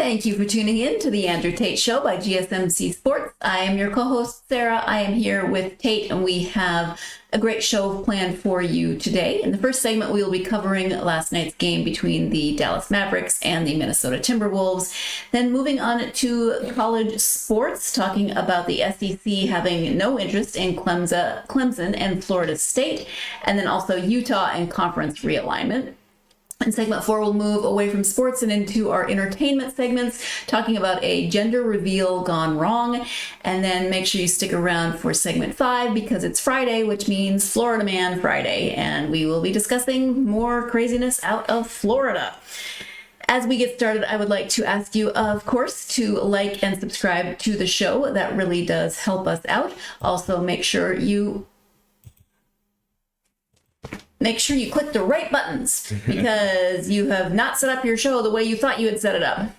Thank you for tuning in to the Andrew Tate Show by GSMC Sports. I am your co-host, Sarah. I am here with Tate, and we have a great show planned for you today. In the first segment, we will be covering last night's game between the Dallas Mavericks and the Minnesota Timberwolves. Then moving on to college sports, talking about the SEC having no interest in Clemson and Florida State, and then also Utah and conference realignment. In segment 4, we'll move away from sports and into our entertainment segments, talking about a gender reveal gone wrong. And then make sure you stick around for segment 5 because it's Friday, which means Florida Man Friday. And we will be discussing more craziness out of Florida. As we get started, I would like to ask you, of course, to like and subscribe to the show. That really does help us out. Also, make sure you click the right buttons because you have not set up your show the way you thought you had set it up.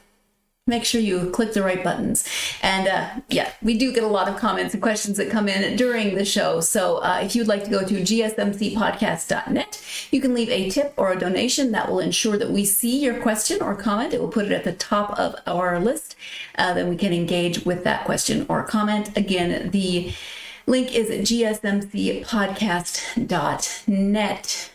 Make sure you click the right buttons. And we do get a lot of comments and questions that come in during the show. So if you'd like to go to GSMCpodcast.net, you can leave a tip or a donation that will ensure that we see your question or comment. It will put it at the top of our list. Then we can engage with that question or comment. Again, the link is at GSMCpodcast.net.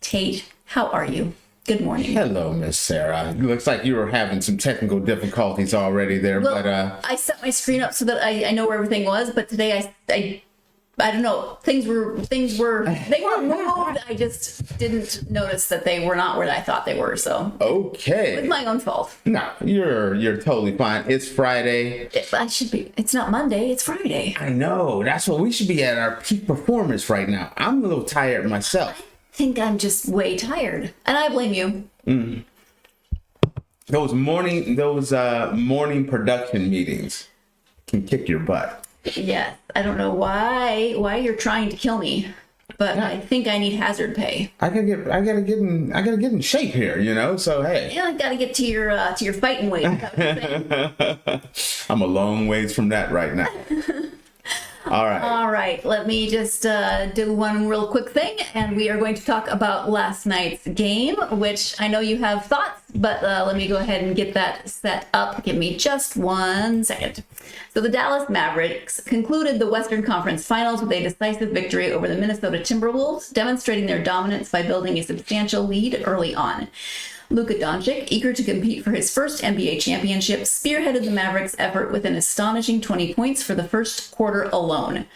Tate, how are you? Good morning. Hello, Miss Sarah. It looks like you were having some technical difficulties already there, but I set my screen up so that I know where everything was, but today I don't know, things were moved. I just didn't notice that they were not where I thought they were. So okay, it's my own fault. No, you're totally fine. It's Friday. I should be. It's not Monday. It's Friday. I know. That's what we should be at our peak performance right now. I'm a little tired myself. I think I'm just way tired, and I blame you. Those morning production meetings can kick your butt. Yes, I don't know why you're trying to kill me, but I think I need hazard pay. I gotta get in shape here, you know. So hey, yeah, I gotta get to your fighting weight. I'm a long ways from that right now. All right. Let me just do one real quick thing, and we are going to talk about last night's game, which I know you have thoughts, but let me go ahead and get that set up. Give me just 1 second. So the Dallas Mavericks concluded the Western Conference Finals with a decisive victory over the Minnesota Timberwolves, demonstrating their dominance by building a substantial lead early on. Luka Doncic, eager to compete for his first NBA championship, spearheaded the Mavericks' effort with an astonishing 20 points for the first quarter alone.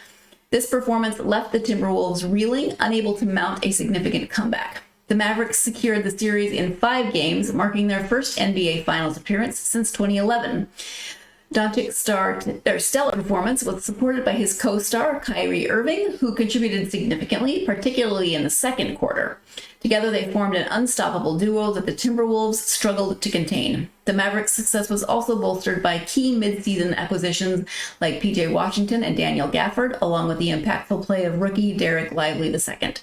This performance left the Timberwolves reeling, unable to mount a significant comeback. The Mavericks secured the series in 5 games, marking their first NBA Finals appearance since 2011. Doncic's stellar performance was supported by his co-star, Kyrie Irving, who contributed significantly, particularly in the second quarter. Together, they formed an unstoppable duo that the Timberwolves struggled to contain. The Mavericks' success was also bolstered by key mid-season acquisitions like P.J. Washington and Daniel Gafford, along with the impactful play of rookie Derek Lively II.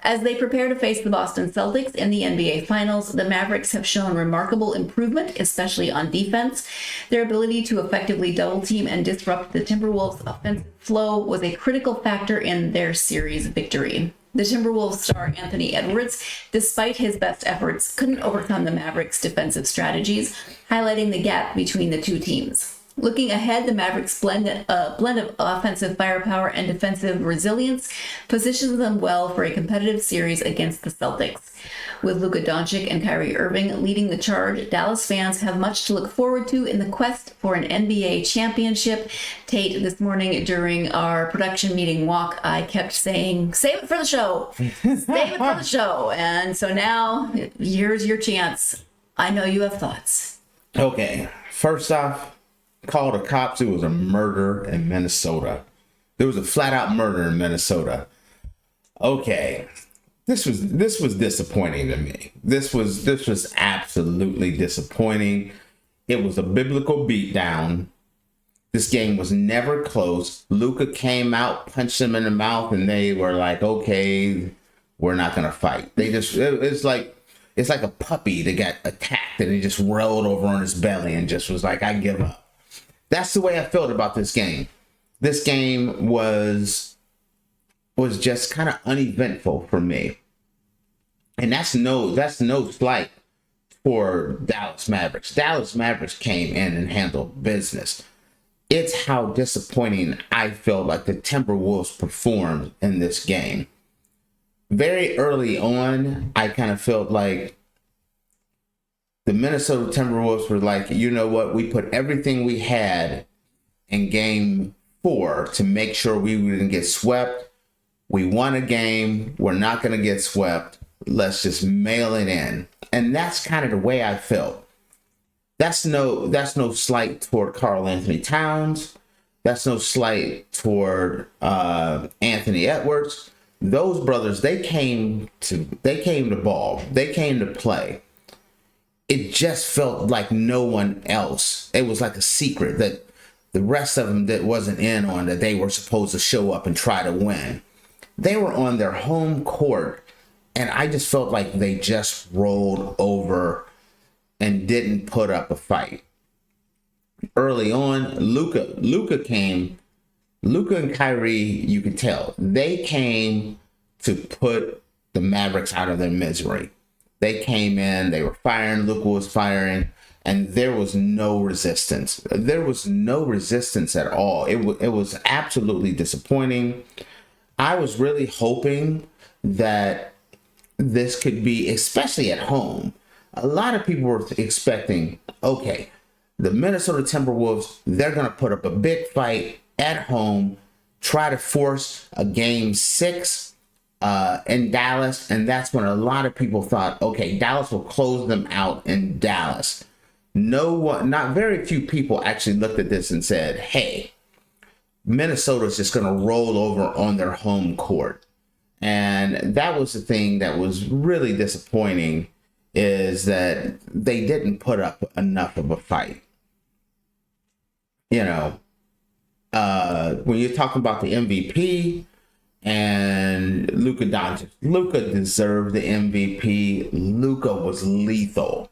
As they prepare to face the Boston Celtics in the NBA Finals, the Mavericks have shown remarkable improvement, especially on defense. Their ability to effectively double-team and disrupt the Timberwolves' offensive flow was a critical factor in their series victory. The Timberwolves star Anthony Edwards, despite his best efforts, couldn't overcome the Mavericks' defensive strategies, highlighting the gap between the two teams. Looking ahead, the Mavericks' blend of offensive firepower and defensive resilience positions them well for a competitive series against the Celtics. With Luka Doncic and Kyrie Irving leading the charge, Dallas fans have much to look forward to in the quest for an NBA championship. Tate, this morning during our production meeting walk, I kept saying, save it for the show. Save it for the show. And so now, here's your chance. I know you have thoughts. Okay, first off, call the cops. It was a murder in Minnesota. There was a flat out murder in Minnesota. Okay. This was disappointing to me. This was absolutely disappointing. It was a biblical beatdown. This game was never close. Luka came out, punched him in the mouth, and they were like, okay, we're not gonna fight. It's like a puppy that got attacked and he just rolled over on his belly and just was like, I give up. That's the way I felt about this game. This game was just kind of uneventful for me. And that's no slight for Dallas Mavericks. Dallas Mavericks came in and handled business. It's how disappointing I felt like the Timberwolves performed in this game. Very early on, I kind of felt like the Minnesota Timberwolves were like, you know what? We put everything we had in game 4 to make sure we wouldn't get swept. We won a game. We're not going to get swept. Let's just mail it in. And that's kind of the way I felt. That's no slight toward Karl Anthony Towns. That's no slight toward Anthony Edwards. Those brothers, they came to ball. They came to play. It just felt like no one else. It was like a secret that the rest of them that wasn't in on, that they were supposed to show up and try to win. They were on their home court, and I just felt like they just rolled over and didn't put up a fight. Early on, Luka and Kyrie, you could tell, they came to put the Mavericks out of their misery. They came in, they were firing, Luka was firing, and there was no resistance. There was no resistance at all. It was absolutely disappointing. I was really hoping that this could be, especially at home. A lot of people were expecting, okay, the Minnesota Timberwolves, they're going to put up a big fight at home, try to force a game 6 in Dallas. And that's when a lot of people thought, okay, Dallas will close them out in Dallas. Not very few people actually looked at this and said, hey, Minnesota's just going to roll over on their home court. And that was the thing that was really disappointing, is that they didn't put up enough of a fight. You know, when you're talking about the MVP and Luka Doncic, Luka deserved the MVP. Luka was lethal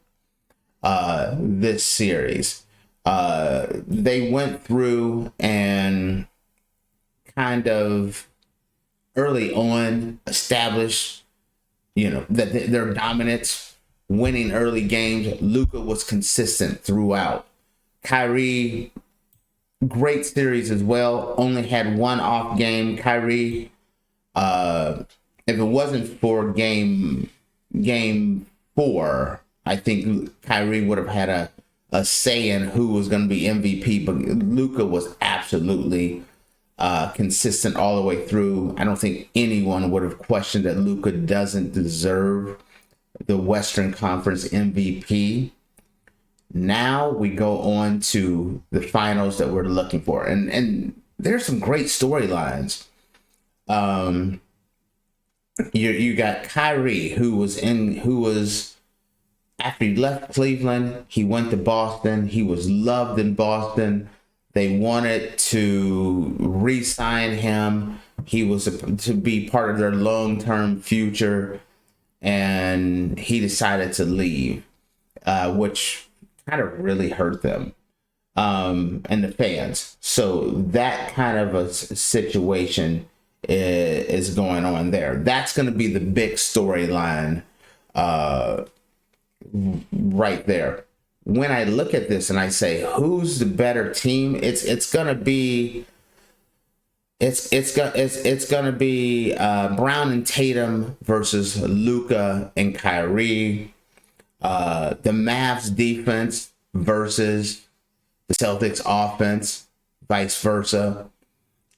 this series. They went through and kind of early on established, that their dominance, winning early games. Luka was consistent throughout. Kyrie, great series as well. Only had one off game. Kyrie, if it wasn't for game 4, I think Kyrie would have had a say in who was going to be MVP. But Luka was absolutely consistent all the way through. I don't think anyone would have questioned that Luka doesn't deserve the Western Conference MVP. Now we go on to the finals that we're looking for. And there's some great storylines. You got Kyrie, who was after he left Cleveland, he went to Boston. He was loved in Boston. They wanted to re-sign him. He was to be part of their long-term future, and he decided to leave, which kind of really hurt them and the fans. So that kind of a situation is going on there. That's going to be the big storyline right there. When I look at this and I say, who's the better team? It's gonna be Brown and Tatum versus Luka and Kyrie. The Mavs defense versus the Celtics offense, vice versa.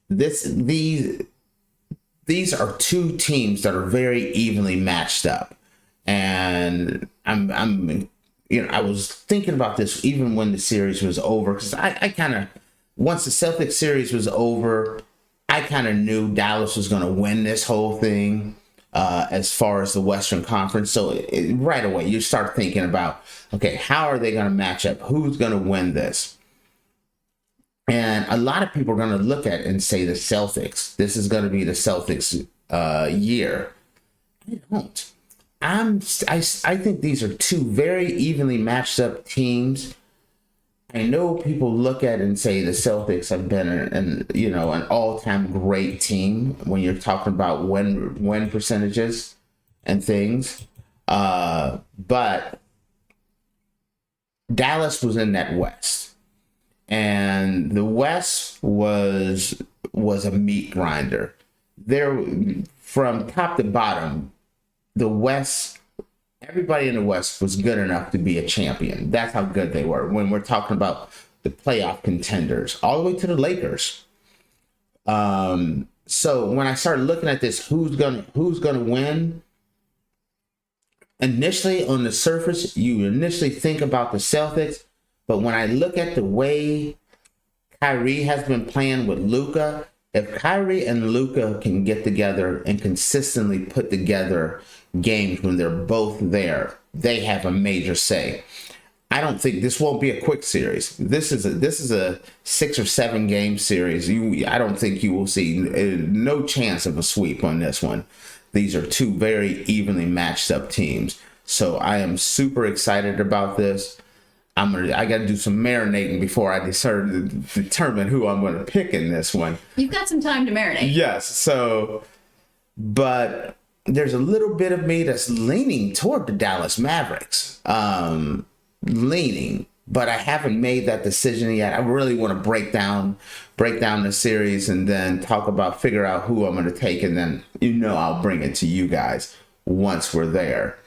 These are two teams that are very evenly matched up, and I was thinking about this even when the series was over, because I kind of, once the Celtics series was over, I kind of knew Dallas was going to win this whole thing as far as the Western Conference. So right away, you start thinking about, okay, how are they going to match up? Who's going to win this? And a lot of people are going to look at it and say the Celtics. This is going to be the Celtics year. I don't. I think these are two very evenly matched up teams. I know people look at it and say the Celtics have been an all-time great team when you're talking about win percentages and things. But Dallas was in that West, and the West was a meat grinder. There, from top to bottom, the West, everybody in the West was good enough to be a champion. That's how good they were. When we're talking about the playoff contenders, all the way to the Lakers. So when I started looking at this, who's gonna win? Initially, on the surface, you initially think about the Celtics, but when I look at the way Kyrie has been playing with Luka, if Kyrie and Luka can get together and consistently put together games when they're both there, they have a major say. I don't think this won't be a quick series. This is a 6 or 7 game series. I don't think you will see no chance of a sweep on this one. These are two very evenly matched up teams. So I am super excited about this. I got to do some marinating before I determine who I'm going to pick in this one. You've got some time to marinate. Yes. So, but there's a little bit of me that's leaning toward the Dallas Mavericks. Leaning, but I haven't made that decision yet. I really want to break down the series and then figure out who I'm going to take, and then I'll bring it to you guys once we're there.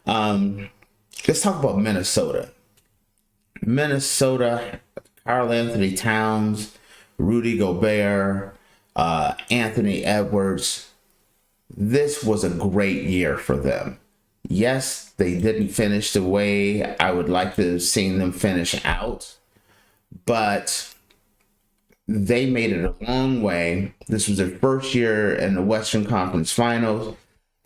Let's talk about Minnesota. Karl Anthony Towns, Rudy Gobert, Anthony Edwards. This was a great year for them. Yes, they didn't finish the way I would like to have seen them finish out, but they made it a long way. This was their first year in the Western Conference Finals,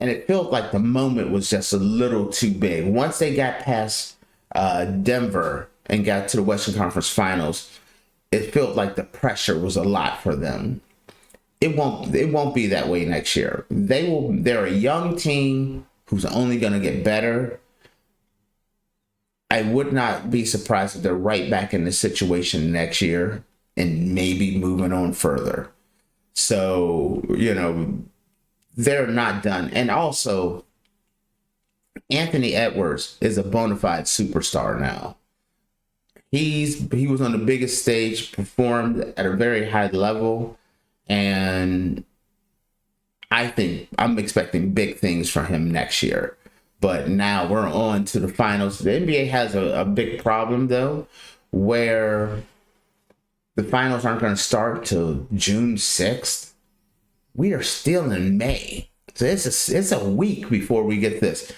and it felt like the moment was just a little too big. Once they got past Denver and got to the Western Conference Finals, it felt like the pressure was a lot for them. It won't be that way next year. They're a young team who's only going to get better. I would not be surprised if they're right back in this situation next year and maybe moving on further. So, they're not done. And also, Anthony Edwards is a bona fide superstar now. He was on the biggest stage, performed at a very high level, and I think I'm expecting big things from him next year. But now we're on to the finals. The NBA has a big problem, though, where the finals aren't going to start till June 6th. We are still in May. So it's a week before we get this.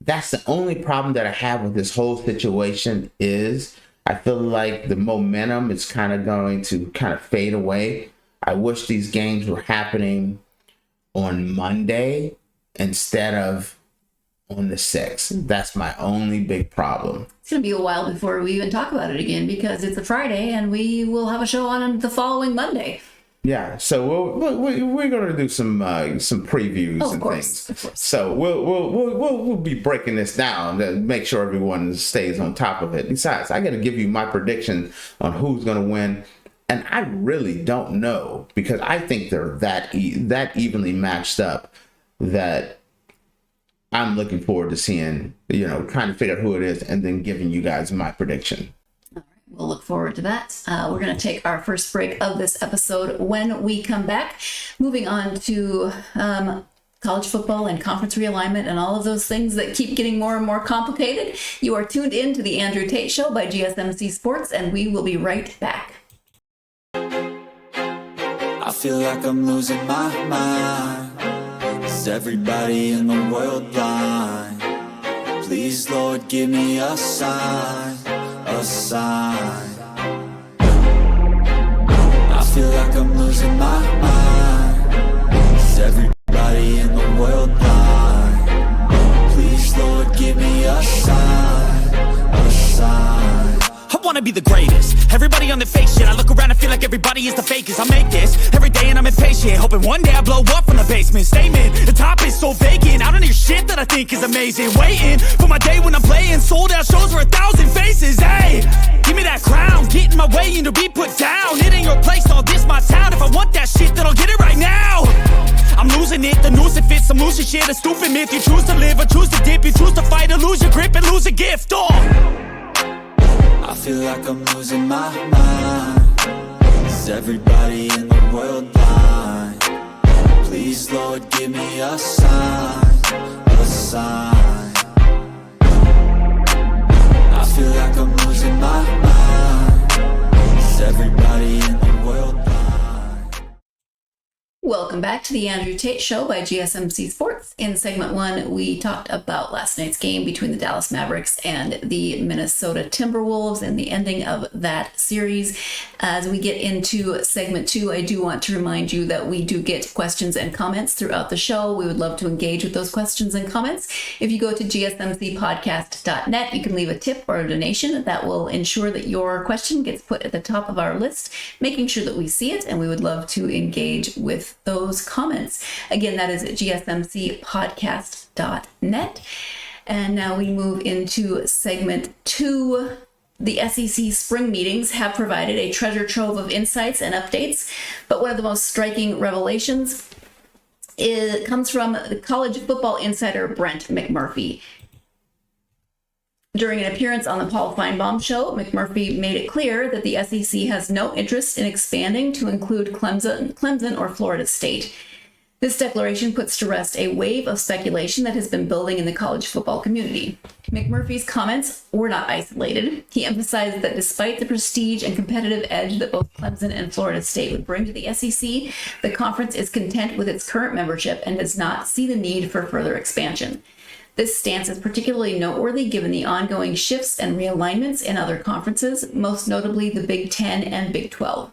That's the only problem that I have with this whole situation is I feel like the momentum is kind of going to fade away. I wish these games were happening on Monday instead of on the 6th. That's my only big problem. It's going to be a while before we even talk about it again because it's a Friday and we will have a show on the following Monday. Yeah, so we're going to do some previews and things. Of course. So we'll be breaking this down to make sure everyone stays on top of it. Besides, I got to give you my prediction on who's going to win. And I really don't know because I think they're that evenly matched up that I'm looking forward to seeing, trying to figure out who it is and then giving you guys my prediction. All right, we'll look forward to that. We're going to take our first break of this episode when we come back. Moving on to college football and conference realignment and all of those things that keep getting more and more complicated. You are tuned in to the Andrew Tate Show by GSMC Sports, and we will be right back. I feel like I'm losing my mind. Is everybody in the world blind? Please, Lord, give me a sign, a sign. I feel like I'm losing my mind. Is everybody in the world blind? Please, Lord, give me a sign, a sign. I wanna be the greatest. Everybody on the fake shit. I look around and feel like everybody is the fakest. I make this every day and I'm impatient, hoping one day I blow up from the basement. Statement, the top is so vacant. I don't hear shit that I think is amazing. Waiting for my day when I'm playing sold out shows for 1,000 faces. Hey, give me that crown, get in my way and to be put down. It ain't your place, all this my town. If I want that shit, then I'll get it right now. I'm losing it, the noose it fits, some losing shit, a stupid myth. You choose to live or choose to dip, you choose to fight or lose your grip and lose a gift. I feel like I'm losing my mind. Is everybody in the world blind? Please, Lord, give me a sign, a sign. I feel like I'm losing my mind. Is everybody in the world blind? Welcome back to the Andrew Tate Show by GSMC Sports. In segment 1, we talked about last night's game between the Dallas Mavericks and the Minnesota Timberwolves and the ending of that series. As we get into segment 2, I do want to remind you that we do get questions and comments throughout the show. We would love to engage with those questions and comments. If you go to GSMCPodcast.net, you can leave a tip or a donation that will ensure that your question gets put at the top of our list, making sure that we see it, and we would love to engage with those comments. Again, that is GSMCPodcast.net. And now we move into segment 2. The SEC spring meetings have provided a treasure trove of insights and updates, but one of the most striking revelations comes from the college football insider Brent McMurphy. During an appearance on the Paul Feinbaum show, McMurphy made it clear that the SEC has no interest in expanding to include Clemson or Florida State. This declaration puts to rest a wave of speculation that has been building in the college football community. McMurphy's comments were not isolated. He emphasized that despite the prestige and competitive edge that both Clemson and Florida State would bring to the SEC, the conference is content with its current membership and does not see the need for further expansion. This stance is particularly noteworthy given the ongoing shifts and realignments in other conferences, most notably the Big Ten and Big 12.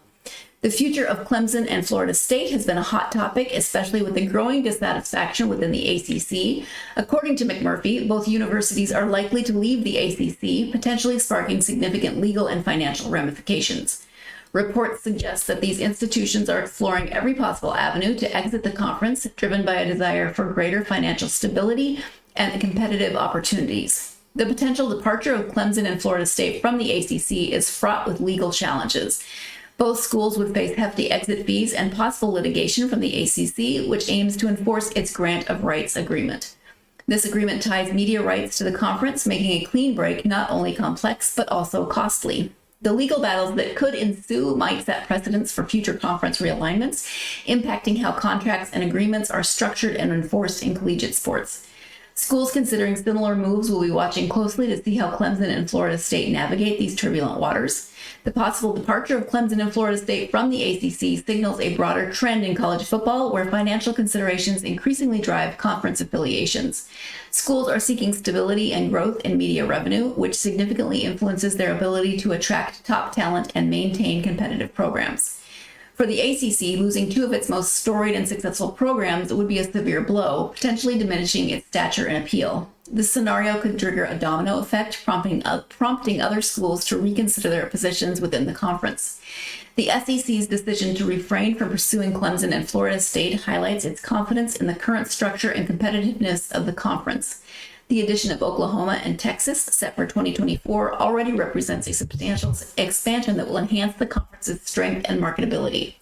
The future of Clemson and Florida State has been a hot topic, especially with the growing dissatisfaction within the ACC. According to McMurphy, both universities are likely to leave the ACC, potentially sparking significant legal and financial ramifications. Reports suggest that these institutions are exploring every possible avenue to exit the conference, driven by a desire for greater financial stability and competitive opportunities. The potential departure of Clemson and Florida State from the ACC is fraught with legal challenges. Both schools would face hefty exit fees and possible litigation from the ACC, which aims to enforce its grant of rights agreement. This agreement ties media rights to the conference, making a clean break not only complex, but also costly. The legal battles that could ensue might set precedents for future conference realignments, impacting how contracts and agreements are structured and enforced in collegiate sports. Schools considering similar moves will be watching closely to see how Clemson and Florida State navigate these turbulent waters. The possible departure of Clemson and Florida State from the ACC signals a broader trend in college football where financial considerations increasingly drive conference affiliations. Schools are seeking stability and growth in media revenue, which significantly influences their ability to attract top talent and maintain competitive programs. For the ACC, losing 2 of its most storied and successful programs would be a severe blow, potentially diminishing its stature and appeal. This scenario could trigger a domino effect, prompting other schools to reconsider their positions within the conference. The SEC's decision to refrain from pursuing Clemson and Florida State highlights its confidence in the current structure and competitiveness of the conference. The addition of Oklahoma and Texas, set for 2024, already represents a substantial expansion that will enhance the conference's strength and marketability.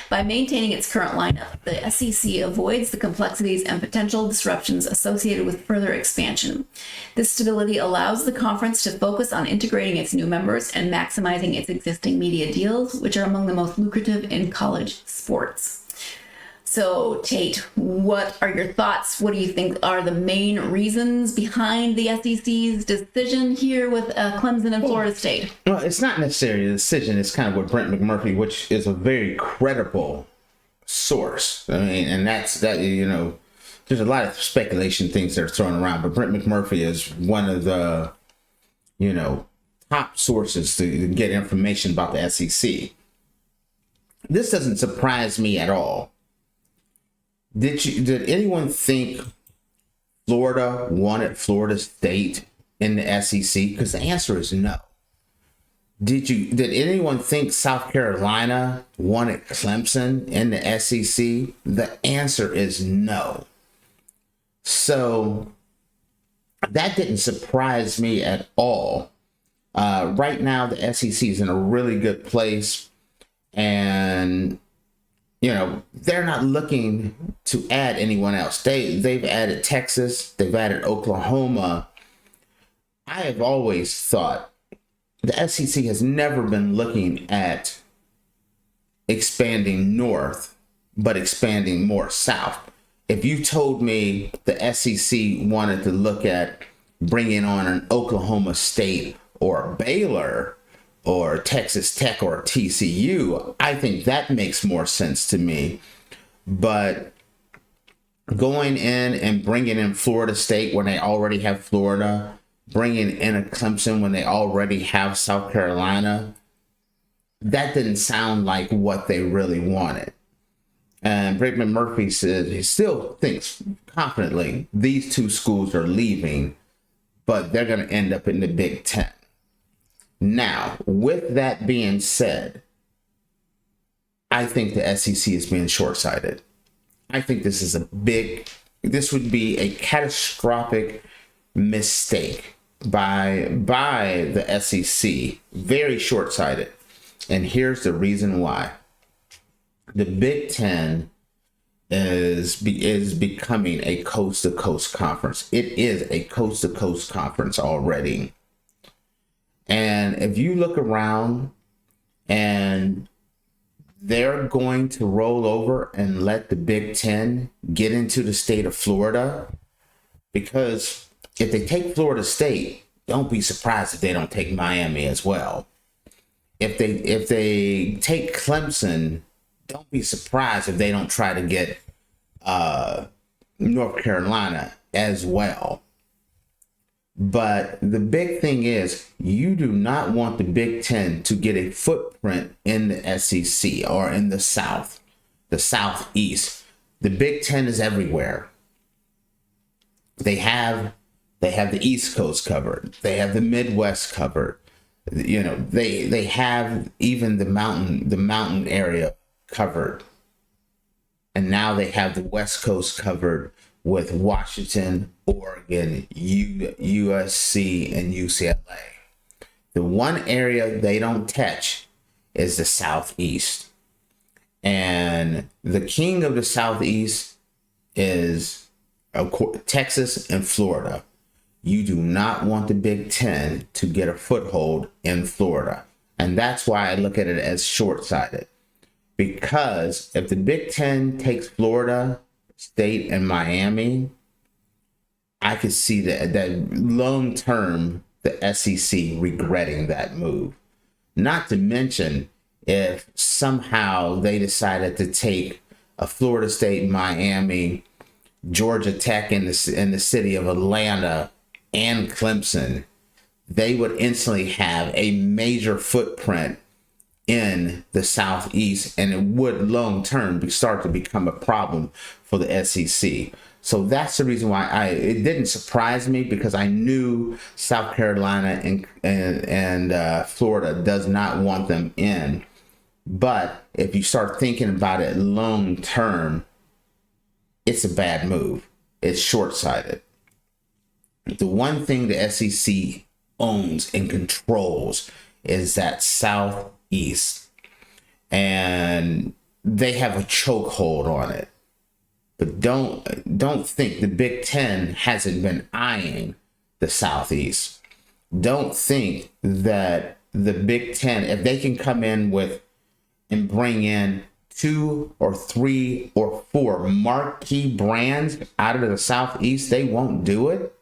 By maintaining its current lineup, the SEC avoids the complexities and potential disruptions associated with further expansion. This stability allows the conference to focus on integrating its new members and maximizing its existing media deals, which are among the most lucrative in college sports. So, Tate, what are your thoughts? What do you think are the main reasons behind the SEC's decision here with Clemson and Florida State? Well, it's not necessarily a decision. It's kind of what Brent McMurphy, which is a very credible source. I mean, and that's that, there's a lot of speculation things that are thrown around, but Brent McMurphy is one of the, top sources to get information about the SEC. This doesn't surprise me at all. Did anyone think Florida wanted Florida State in the SEC? Because the answer is no. Did anyone think South Carolina wanted Clemson in the SEC? The answer is no. So that didn't surprise me at all. Right now, the SEC is in a really good place, and they're not looking to add anyone else. They've added Texas, they've added Oklahoma. I have always thought the SEC has never been looking at expanding north, but expanding more south. If you told me the SEC wanted to look at bringing on an Oklahoma State or Baylor or Texas Tech or TCU, I think that makes more sense to me. But going in and bringing in Florida State when they already have Florida, bringing in a Clemson when they already have South Carolina, that didn't sound like what they really wanted. And Brickman Murphy said he still thinks confidently these two schools are leaving, but they're going to end up in the Big Ten. Now, with that being said, I think the SEC is being short-sighted. I think this would be a catastrophic mistake by the SEC. Very short-sighted. And here's the reason why. The Big Ten is becoming a coast-to-coast conference. It is a coast-to-coast conference already. And if you look around, and they're going to roll over and let the Big Ten get into the state of Florida, because if they take Florida State, don't be surprised if they don't take Miami as well. If they take Clemson, don't be surprised if they don't try to get North Carolina as well. But the big thing is, you do not want the Big Ten to get a footprint in the SEC or in the South, the Southeast. The Big Ten is everywhere. They have the East Coast covered. They have the Midwest covered. You know, they have even the mountain area covered. And now they have the West Coast covered with Washington, Oregon, USC, and UCLA. The one area they don't touch is the Southeast. And the king of the Southeast is, of course, Texas and Florida. You do not want the Big Ten to get a foothold in Florida. And that's why I look at it as short-sighted. Because if the Big Ten takes Florida State and Miami, I could see that long term the SEC regretting that move. Not to mention if somehow they decided to take a Florida State, Miami, Georgia Tech in the city of Atlanta and Clemson, they would instantly have a major footprint in the Southeast, and it would long term start to become a problem for the SEC. So that's the reason why it didn't surprise me, because I knew South Carolina and Florida does not want them in. But if you start thinking about it long term, it's a bad move. It's short-sighted. The one thing the SEC owns and controls is that Southeast, and they have a chokehold on it. But don't think the Big Ten hasn't been eyeing the Southeast. Don't think that the Big Ten, if they can come in with and bring in 2 or 3 or 4 marquee brands out of the Southeast, they won't do it.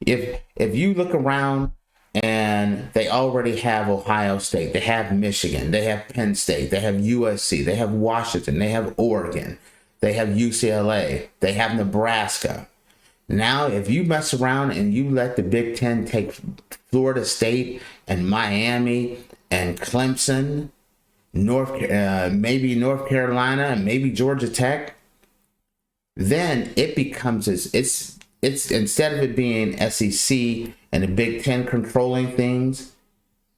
If you look around and they already have Ohio State, they have Michigan, they have Penn State, they have USC, they have Washington, they have Oregon, they have UCLA, they have Nebraska. Now, if you mess around and you let the Big Ten take Florida State and Miami and Clemson, maybe North Carolina and maybe Georgia Tech, then it becomes it's instead of it being SEC and the Big Ten controlling things,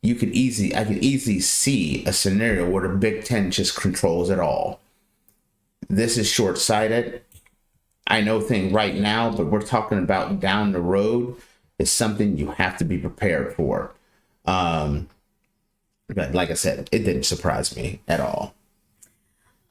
I could easily see a scenario where the Big Ten just controls it all. This is short-sighted. I know things right now, but we're talking about down the road. It's something you have to be prepared for. But like I said, it didn't surprise me at all.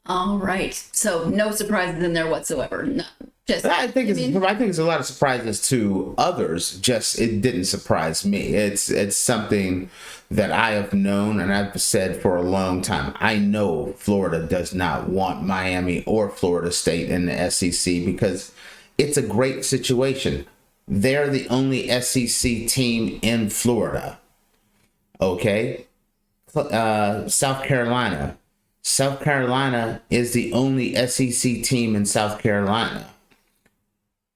All right. So no surprises in there whatsoever. No, I think it's a lot of surprises to others. Just it didn't surprise me. It's something that I have known and I've said for a long time. I know Florida does not want Miami or Florida State in the SEC because it's a great situation. They're the only SEC team in Florida. Okay, South Carolina. South Carolina is the only SEC team in South Carolina.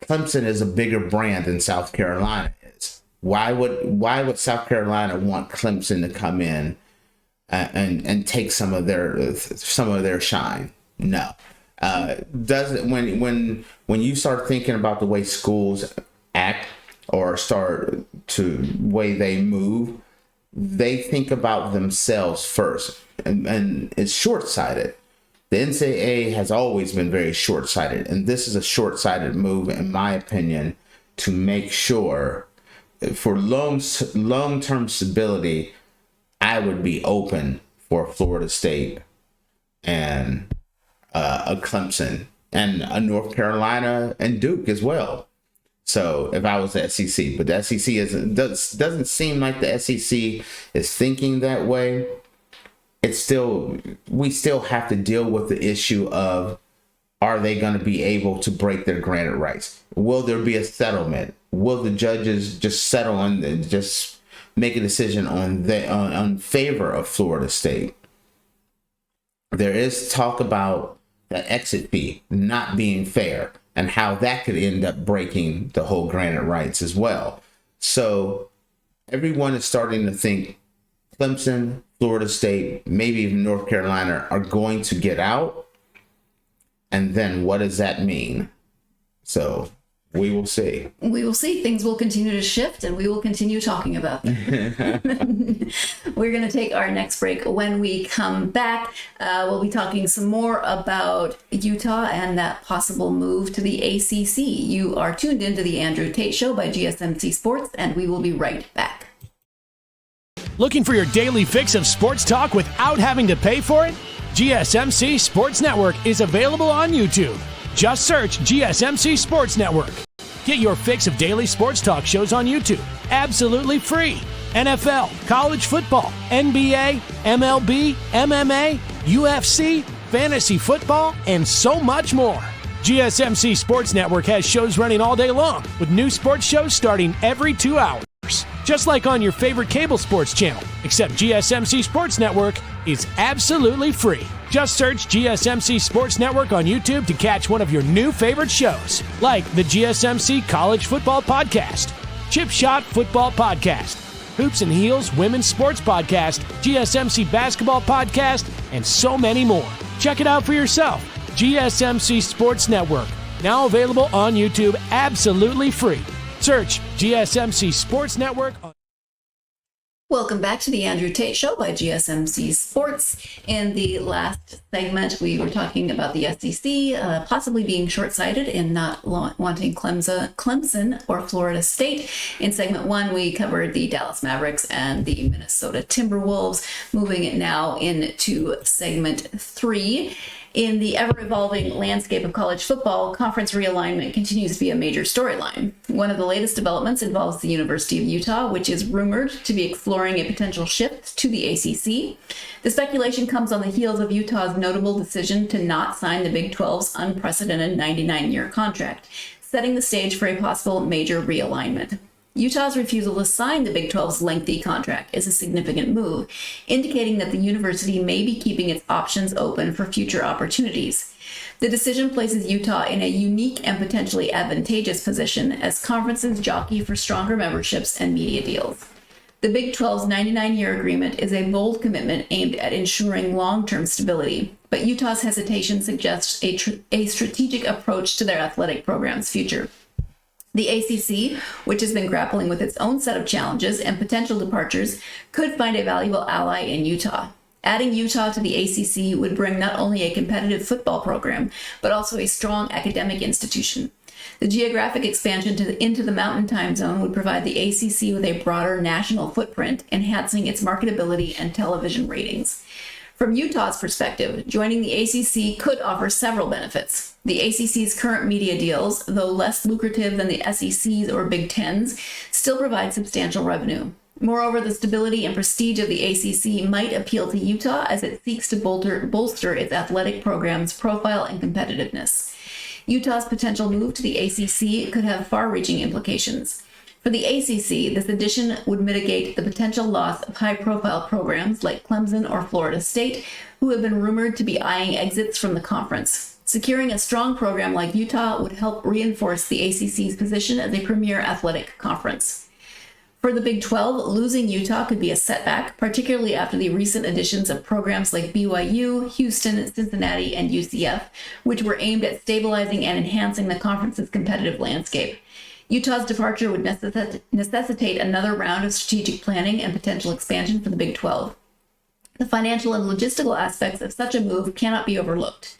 Clemson is a bigger brand than South Carolina is. Why would South Carolina want Clemson to come in and take some of their shine? No. When you start thinking about the way schools act or start to way they move, they think about themselves first, and it's short-sighted. The NCAA has always been very short-sighted, and this is a short-sighted move, in my opinion, to make sure for long-term stability, I would be open for Florida State and a Clemson and a North Carolina and Duke as well. So if I was the SEC, but the SEC doesn't seem like the SEC is thinking that way. We still have to deal with the issue of, are they going to be able to break their granted rights? Will there be a settlement? Will the judges just settle and just make a decision on favor of Florida State? There is talk about the exit fee not being fair and how that could end up breaking the whole granted rights as well. So everyone is starting to think Clemson, Florida State, maybe even North Carolina are going to get out. And then what does that mean? So we will see. We will see. Things will continue to shift, and we will continue talking about them. We're going to take our next break. When we come back, we'll be talking some more about Utah and that possible move to the ACC. You are tuned into the Andrew Tate Show by GSMC Sports, and we will be right back. Looking for your daily fix of sports talk without having to pay for it? GSMC Sports Network is available on YouTube. Just search GSMC Sports Network. Get your fix of daily sports talk shows on YouTube, absolutely free. NFL, college football, NBA, MLB, MMA, UFC, fantasy football, and so much more. GSMC Sports Network has shows running all day long, with new sports shows starting every 2 hours. Just like on your favorite cable sports channel, except GSMC Sports Network is absolutely free. Just search GSMC Sports Network on YouTube to catch one of your new favorite shows, like the GSMC College Football Podcast, Chip Shot Football Podcast, Hoops and Heels Women's Sports Podcast, GSMC Basketball Podcast, and so many more. Check it out for yourself. GSMC Sports Network, now available on YouTube absolutely free. Search GSMC Sports Network. Welcome back to the Andrew Tate Show by GSMC Sports. In the last segment, we were talking about the SEC possibly being short-sighted in not wanting Clemson or Florida State. In segment 1, we covered the Dallas Mavericks and the Minnesota Timberwolves. Moving it now into segment 3. In the ever-evolving landscape of college football, conference realignment continues to be a major storyline. One of the latest developments involves the University of Utah, which is rumored to be exploring a potential shift to the ACC. The speculation comes on the heels of Utah's notable decision to not sign the Big 12's unprecedented 99-year contract, setting the stage for a possible major realignment. Utah's refusal to sign the Big 12's lengthy contract is a significant move, indicating that the university may be keeping its options open for future opportunities. The decision places Utah in a unique and potentially advantageous position as conferences jockey for stronger memberships and media deals. The Big 12's 99-year agreement is a bold commitment aimed at ensuring long-term stability, but Utah's hesitation suggests a strategic approach to their athletic program's future. The ACC, which has been grappling with its own set of challenges and potential departures, could find a valuable ally in Utah. Adding Utah to the ACC would bring not only a competitive football program, but also a strong academic institution. The geographic expansion into the Mountain Time Zone would provide the ACC with a broader national footprint, enhancing its marketability and television ratings. From Utah's perspective, joining the ACC could offer several benefits. The ACC's current media deals, though less lucrative than the SEC's or Big Ten's, still provide substantial revenue. Moreover, the stability and prestige of the ACC might appeal to Utah as it seeks to bolster its athletic program's profile and competitiveness. Utah's potential move to the ACC could have far-reaching implications. For the ACC, this addition would mitigate the potential loss of high-profile programs like Clemson or Florida State, who have been rumored to be eyeing exits from the conference. Securing a strong program like Utah would help reinforce the ACC's position as a premier athletic conference. For the Big 12, losing Utah could be a setback, particularly after the recent additions of programs like BYU, Houston, Cincinnati, and UCF, which were aimed at stabilizing and enhancing the conference's competitive landscape. Utah's departure would necessitate another round of strategic planning and potential expansion for the Big 12. The financial and logistical aspects of such a move cannot be overlooked.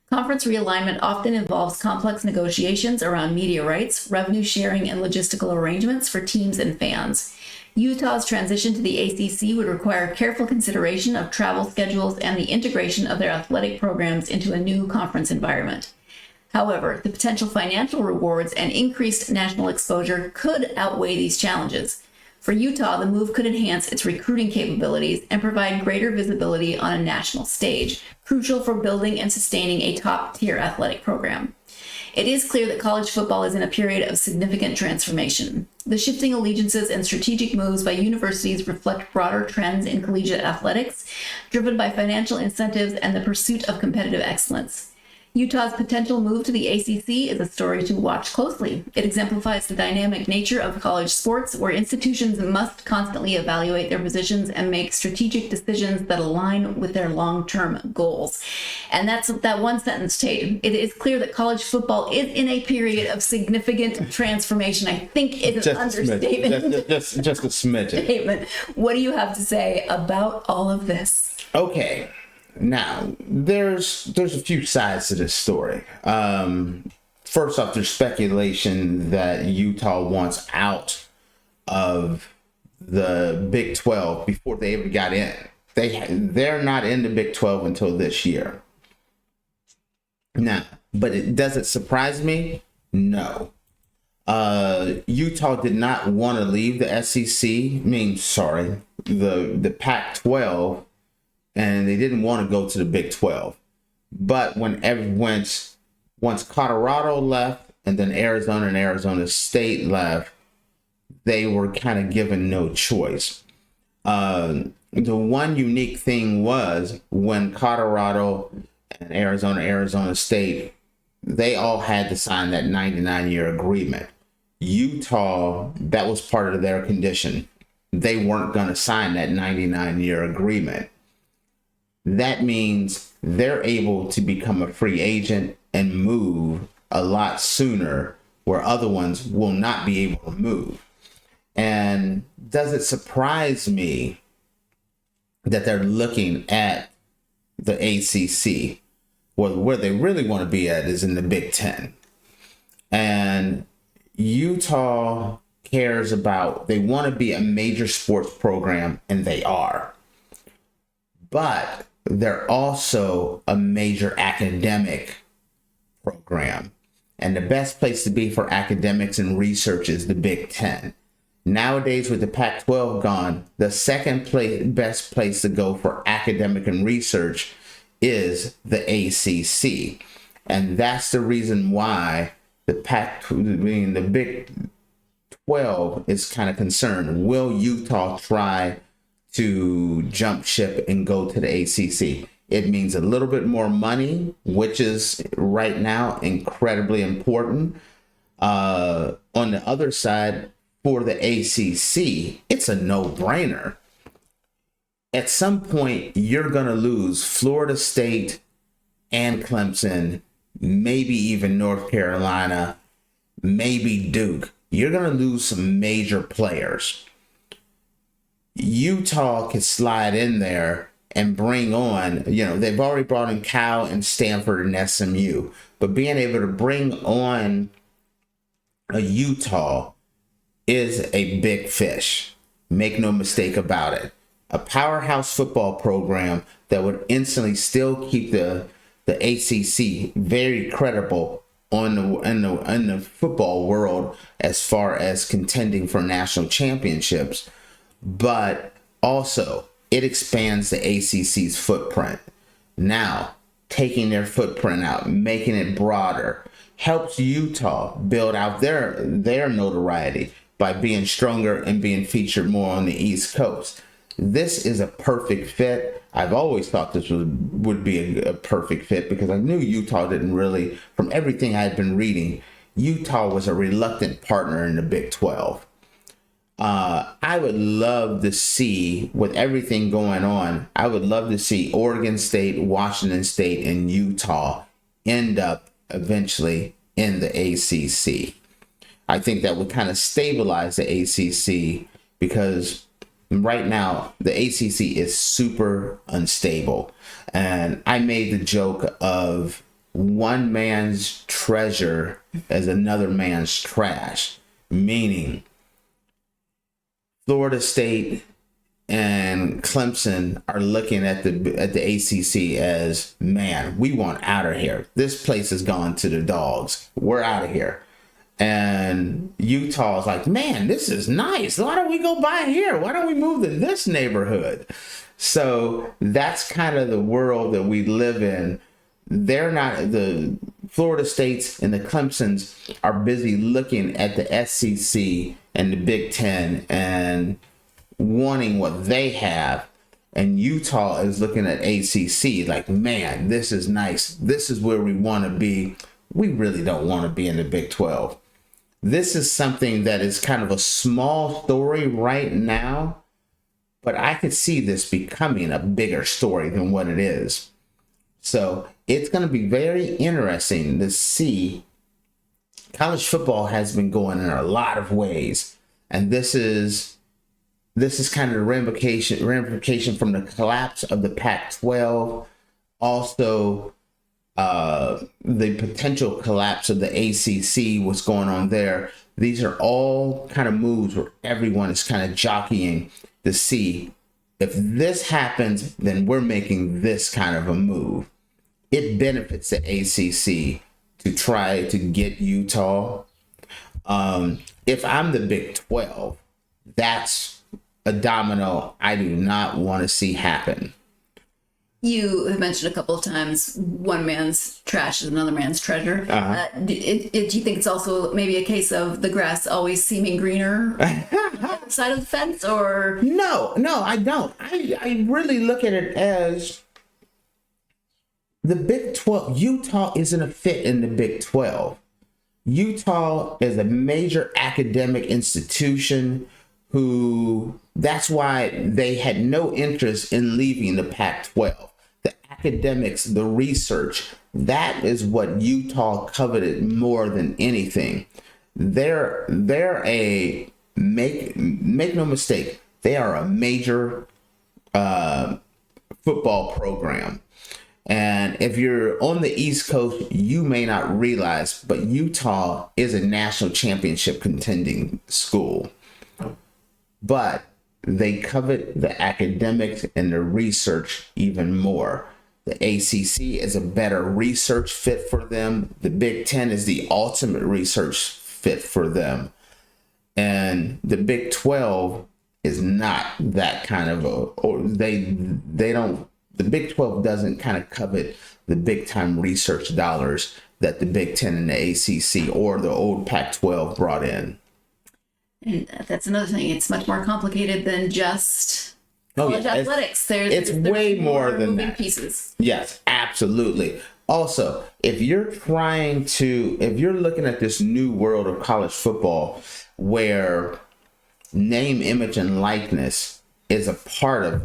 Conference realignment often involves complex negotiations around media rights, revenue sharing, and logistical arrangements for teams and fans. Utah's transition to the ACC would require careful consideration of travel schedules and the integration of their athletic programs into a new conference environment. However, the potential financial rewards and increased national exposure could outweigh these challenges. For Utah, the move could enhance its recruiting capabilities and provide greater visibility on a national stage, crucial for building and sustaining a top-tier athletic program. It is clear that college football is in a period of significant transformation. The shifting allegiances and strategic moves by universities reflect broader trends in collegiate athletics, driven by financial incentives and the pursuit of competitive excellence. Utah's potential move to the ACC is a story to watch closely. It exemplifies the dynamic nature of college sports, where institutions must constantly evaluate their positions and make strategic decisions that align with their long-term goals. And that's that one sentence, Tate. It is clear that college football is in a period of significant transformation. I think it's an understatement. Just a smidgen. Statement. What do you have to say about all of this? Okay. Now, there's a few sides to this story. First off, there's speculation that Utah wants out of the Big 12 before they ever got in. They're not in the Big 12 until this year. Now, but does it surprise me? No. Utah did not want to leave the SEC. The Pac-12. And they didn't want to go to the Big 12. But once Colorado left, and then Arizona and Arizona State left, they were kind of given no choice. The one unique thing was when Colorado and Arizona State, they all had to sign that 99-year agreement. Utah, that was part of their condition. They weren't going to sign that 99-year agreement. That means they're able to become a free agent and move a lot sooner, where other ones will not be able to move. And does it surprise me that they're looking at the ACC? Well, where they really want to be at is in the Big Ten. And Utah cares about, they want to be a major sports program, and they are. But they're also a major academic program. And the best place to be for academics and research is the Big Ten. Nowadays, with the Pac-12 gone, the second best place to go for academic and research is the ACC. And that's the reason why the Big 12 is kind of concerned. Will Utah try to jump ship and go to the ACC? It means a little bit more money, which is right now incredibly important. On the other side, for the ACC, it's a no-brainer. At some point, you're going to lose Florida State and Clemson, maybe even North Carolina, maybe Duke. You're going to lose some major players. Utah could slide in there and bring on, they've already brought in Cal and Stanford and SMU, but being able to bring on a Utah is a big fish. Make no mistake about it. a powerhouse football program that would instantly still keep the ACC very credible in the football world as far as contending for national championships, but also it expands the ACC's footprint. Now, taking their footprint out, making it broader, helps Utah build out their notoriety by being stronger and being featured more on the East Coast. This is a perfect fit. I've always thought this would be a perfect fit because I knew Utah didn't really, from everything I had been reading, Utah was a reluctant partner in the Big 12. I would love to see, with everything going on, I would love to see Oregon State, Washington State, and Utah end up eventually in the ACC. I think that would kind of stabilize the ACC because right now the ACC is super unstable. And I made the joke of one man's treasure as another man's trash, meaning Florida State and Clemson are looking at the ACC as, man, we want out of here. This place has gone to the dogs. We're out of here. And Utah's like, man, this is nice. Why don't we go by here? Why don't we move to this neighborhood? So that's kind of the world that we live in. They're not, the Florida States and the Clemsons are busy looking at the SEC and the Big Ten and wanting what they have. And Utah is looking at ACC like, man, this is nice. This is where we want to be. We really don't want to be in the Big 12. This is something that is kind of a small story right now, but I could see this becoming a bigger story than what it is. So it's going to be very interesting to see. College football has been going in a lot of ways, and this is kind of the ramification from the collapse of the Pac-12, also the potential collapse of the ACC, what's going on there. These are all kind of moves where everyone is kind of jockeying to see if this happens, then we're making this kind of a move. It benefits the ACC to try to get Utah. If I'm the Big 12, that's a domino I do not want to see happen. You have mentioned a couple of times one man's trash is another man's treasure. Do you think it's also maybe a case of the grass always seeming greener on the side of the fence, or? No, I don't. I really look at it as the Big 12. Utah isn't a fit in the Big 12. Utah is a major academic institution that's why they had no interest in leaving the Pac-12. The academics, the research, that is what Utah coveted more than anything. They're a, make no mistake, they are a major football program. And if you're on the East Coast, you may not realize, but Utah is a national championship contending school. But they covet the academics and the research even more. The ACC is a better research fit for them. The Big Ten is the ultimate research fit for them. And the Big 12 is not that kind of the Big 12 doesn't kind of covet the big time research dollars that the Big Ten and the ACC or the old Pac-12 brought in. And that's another thing. It's much more complicated than just college athletics. There's way more than moving that. Pieces. Yes, absolutely. Also, if you're looking at this new world of college football where name, image, and likeness is a part of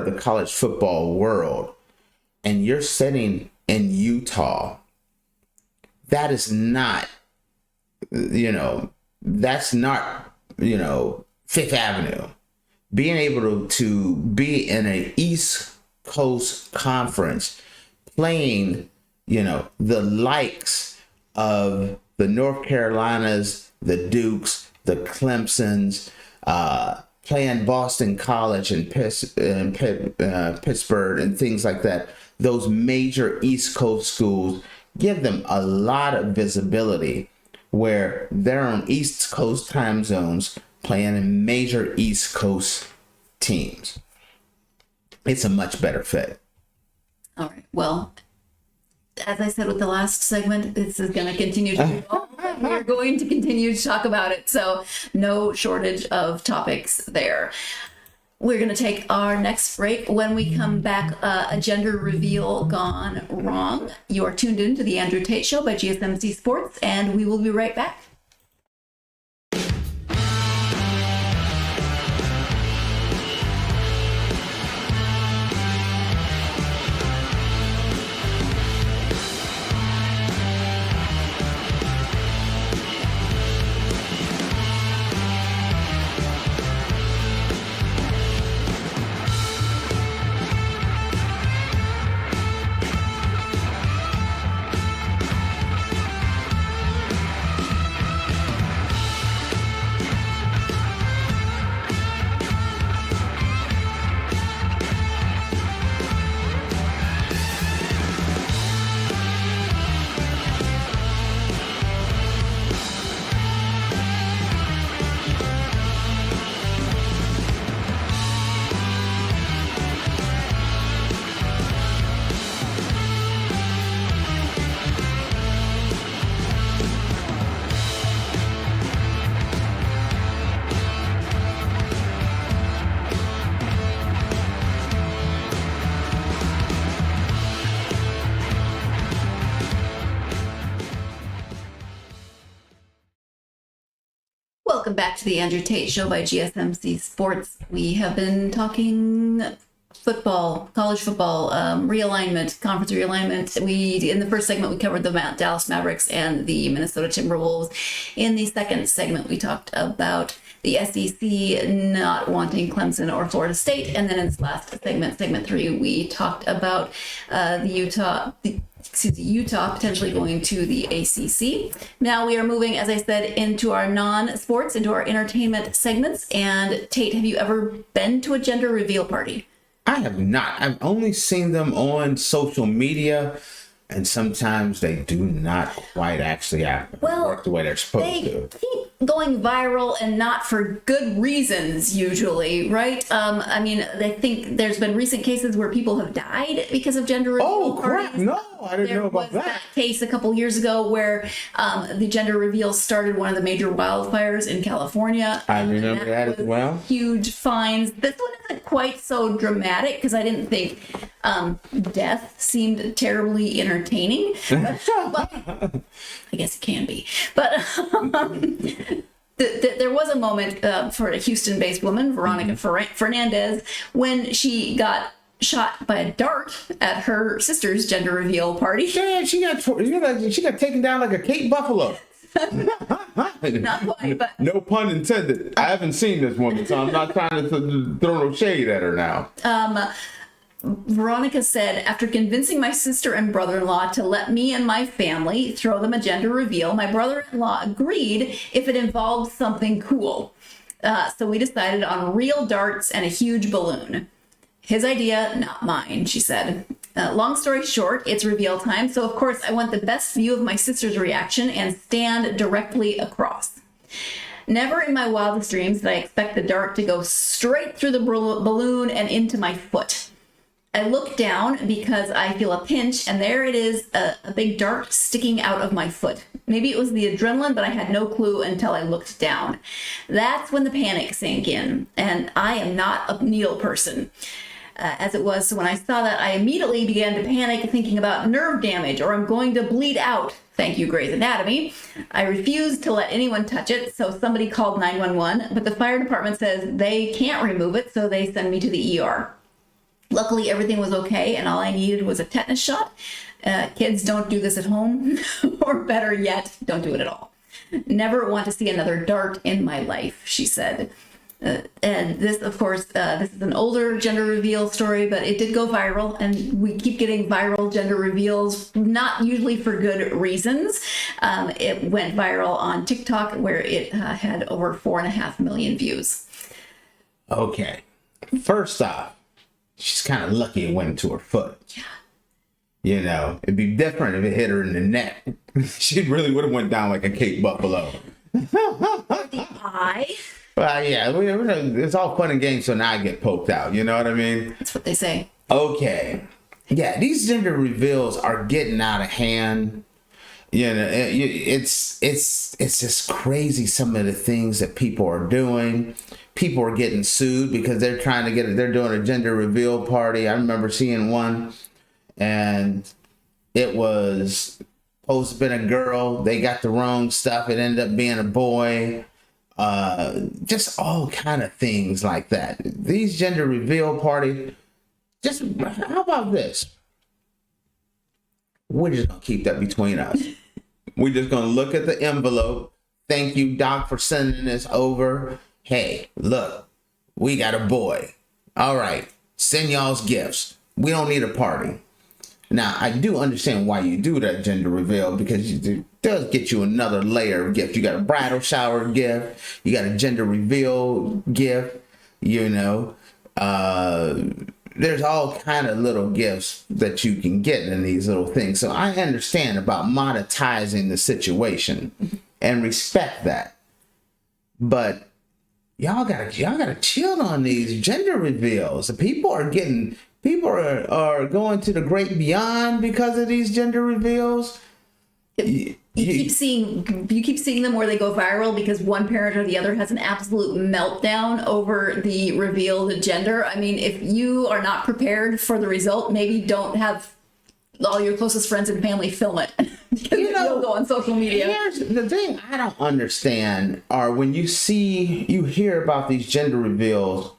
the college football world, and you're sitting in Utah, that is not, that's not, Fifth Avenue. Being able to be in an East Coast conference playing, the likes of the North Carolinas, the Dukes, the Clemsons, playing Boston College and Pittsburgh and things like that, those major East Coast schools, give them a lot of visibility where they're on East Coast time zones playing in major East Coast teams. It's a much better fit. All right. Well, as I said with the last segment, this is going to continue to evolve. We're going to continue to talk about it. So no shortage of topics there. We're going to take our next break. When we come back, a gender reveal gone wrong. You're tuned in to the Andrew Tate Show by GSMC Sports, and we will be right back. Welcome back to the Andrew Tate Show by GSMC Sports. We have been talking football, college football, realignment, conference realignment. In the first segment, we covered the Dallas Mavericks and the Minnesota Timberwolves. In the second segment, we talked about the SEC not wanting Clemson or Florida State. And then in this last segment, segment 3, we talked about Utah potentially going to the ACC. Now we are moving, as I said, into our non-sports, into our entertainment segments. And Tate, have you ever been to a gender reveal party? I have not. I've only seen them on social media, and sometimes they do not quite actually work the way they're supposed to. Keep going viral, and not for good reasons usually, right? I mean, I think there's been recent cases where people have died because of gender reveal Oh, crap. parties. No, I didn't know about There was that. case a couple years ago where the gender reveal started one of the major wildfires in California. I remember that as was well. Huge fines. This one isn't quite so dramatic because I didn't think death seemed terribly entertaining. But, I guess it can be. But there was a moment for a Houston-based woman, Veronica Fernandez, when she got shot by a dart at her sister's gender reveal party. Yeah, she got taken down like a Cape Buffalo. Not quite, but No pun intended. I haven't seen this woman, so I'm not trying to throw no shade at her now. Veronica said, after convincing my sister and brother-in-law to let me and my family throw them a gender reveal, my brother-in-law agreed if it involved something cool. So we decided on real darts and a huge balloon. His idea, not mine, she said. Long story short, it's reveal time, so of course I want the best view of my sister's reaction and stand directly across. Never in my wildest dreams did I expect the dart to go straight through the balloon and into my foot. I look down because I feel a pinch, and there it is, a big dart sticking out of my foot. Maybe it was the adrenaline, but I had no clue until I looked down. That's when the panic sank in, and I am not a needle person. As it was, so when I saw that, I immediately began to panic, thinking about nerve damage, or I'm going to bleed out. Thank you, Grey's Anatomy. I refused to let anyone touch it, so somebody called 911, but the fire department says they can't remove it, so they send me to the ER. Luckily, everything was okay, and all I needed was a tetanus shot. Kids, don't do this at home, or better yet, don't do it at all. Never want to see another dart in my life, she said. And this, of course, this is an older gender reveal story, but it did go viral, and we keep getting viral gender reveals, not usually for good reasons. It went viral on TikTok, where it had over 4.5 million views. Okay. First off, she's kind of lucky it went into her foot. Yeah. You know, it'd be different if it hit her in the neck. She really would have went down like a Cape Buffalo. The eye. Well, yeah, it's all fun and games, so now I get poked out. You know what I mean? That's what they say. Okay. Yeah, these gender reveals are getting out of hand. You know, it's just crazy some of the things that people are doing. People are getting sued because they're they're doing a gender reveal party. I remember seeing one, and it was supposed to have been a girl. They got the wrong stuff. It ended up being a boy. Just all kind of things like that. These gender reveal parties. Just how about this? We're just gonna keep that between us. We're just gonna look at the envelope. Thank you, Doc, for sending this over. Hey, look, we got a boy. All right, send y'all's gifts. We don't need a party. Now, I do understand why you do that gender reveal, because it does get you another layer of gift. You got a bridal shower gift. You got a gender reveal gift. You know, there's all kind of little gifts that you can get in these little things. So I understand about monetizing the situation and respect that. But y'all gotta chill on these gender reveals. People are going to the great beyond because of these gender reveals. You keep seeing them where they go viral because one parent or the other has an absolute meltdown over the revealed gender. I mean, if you are not prepared for the result, maybe don't have all your closest friends and family film it. Because you'll go on social media. Here's the thing I don't understand are when you hear about these gender reveals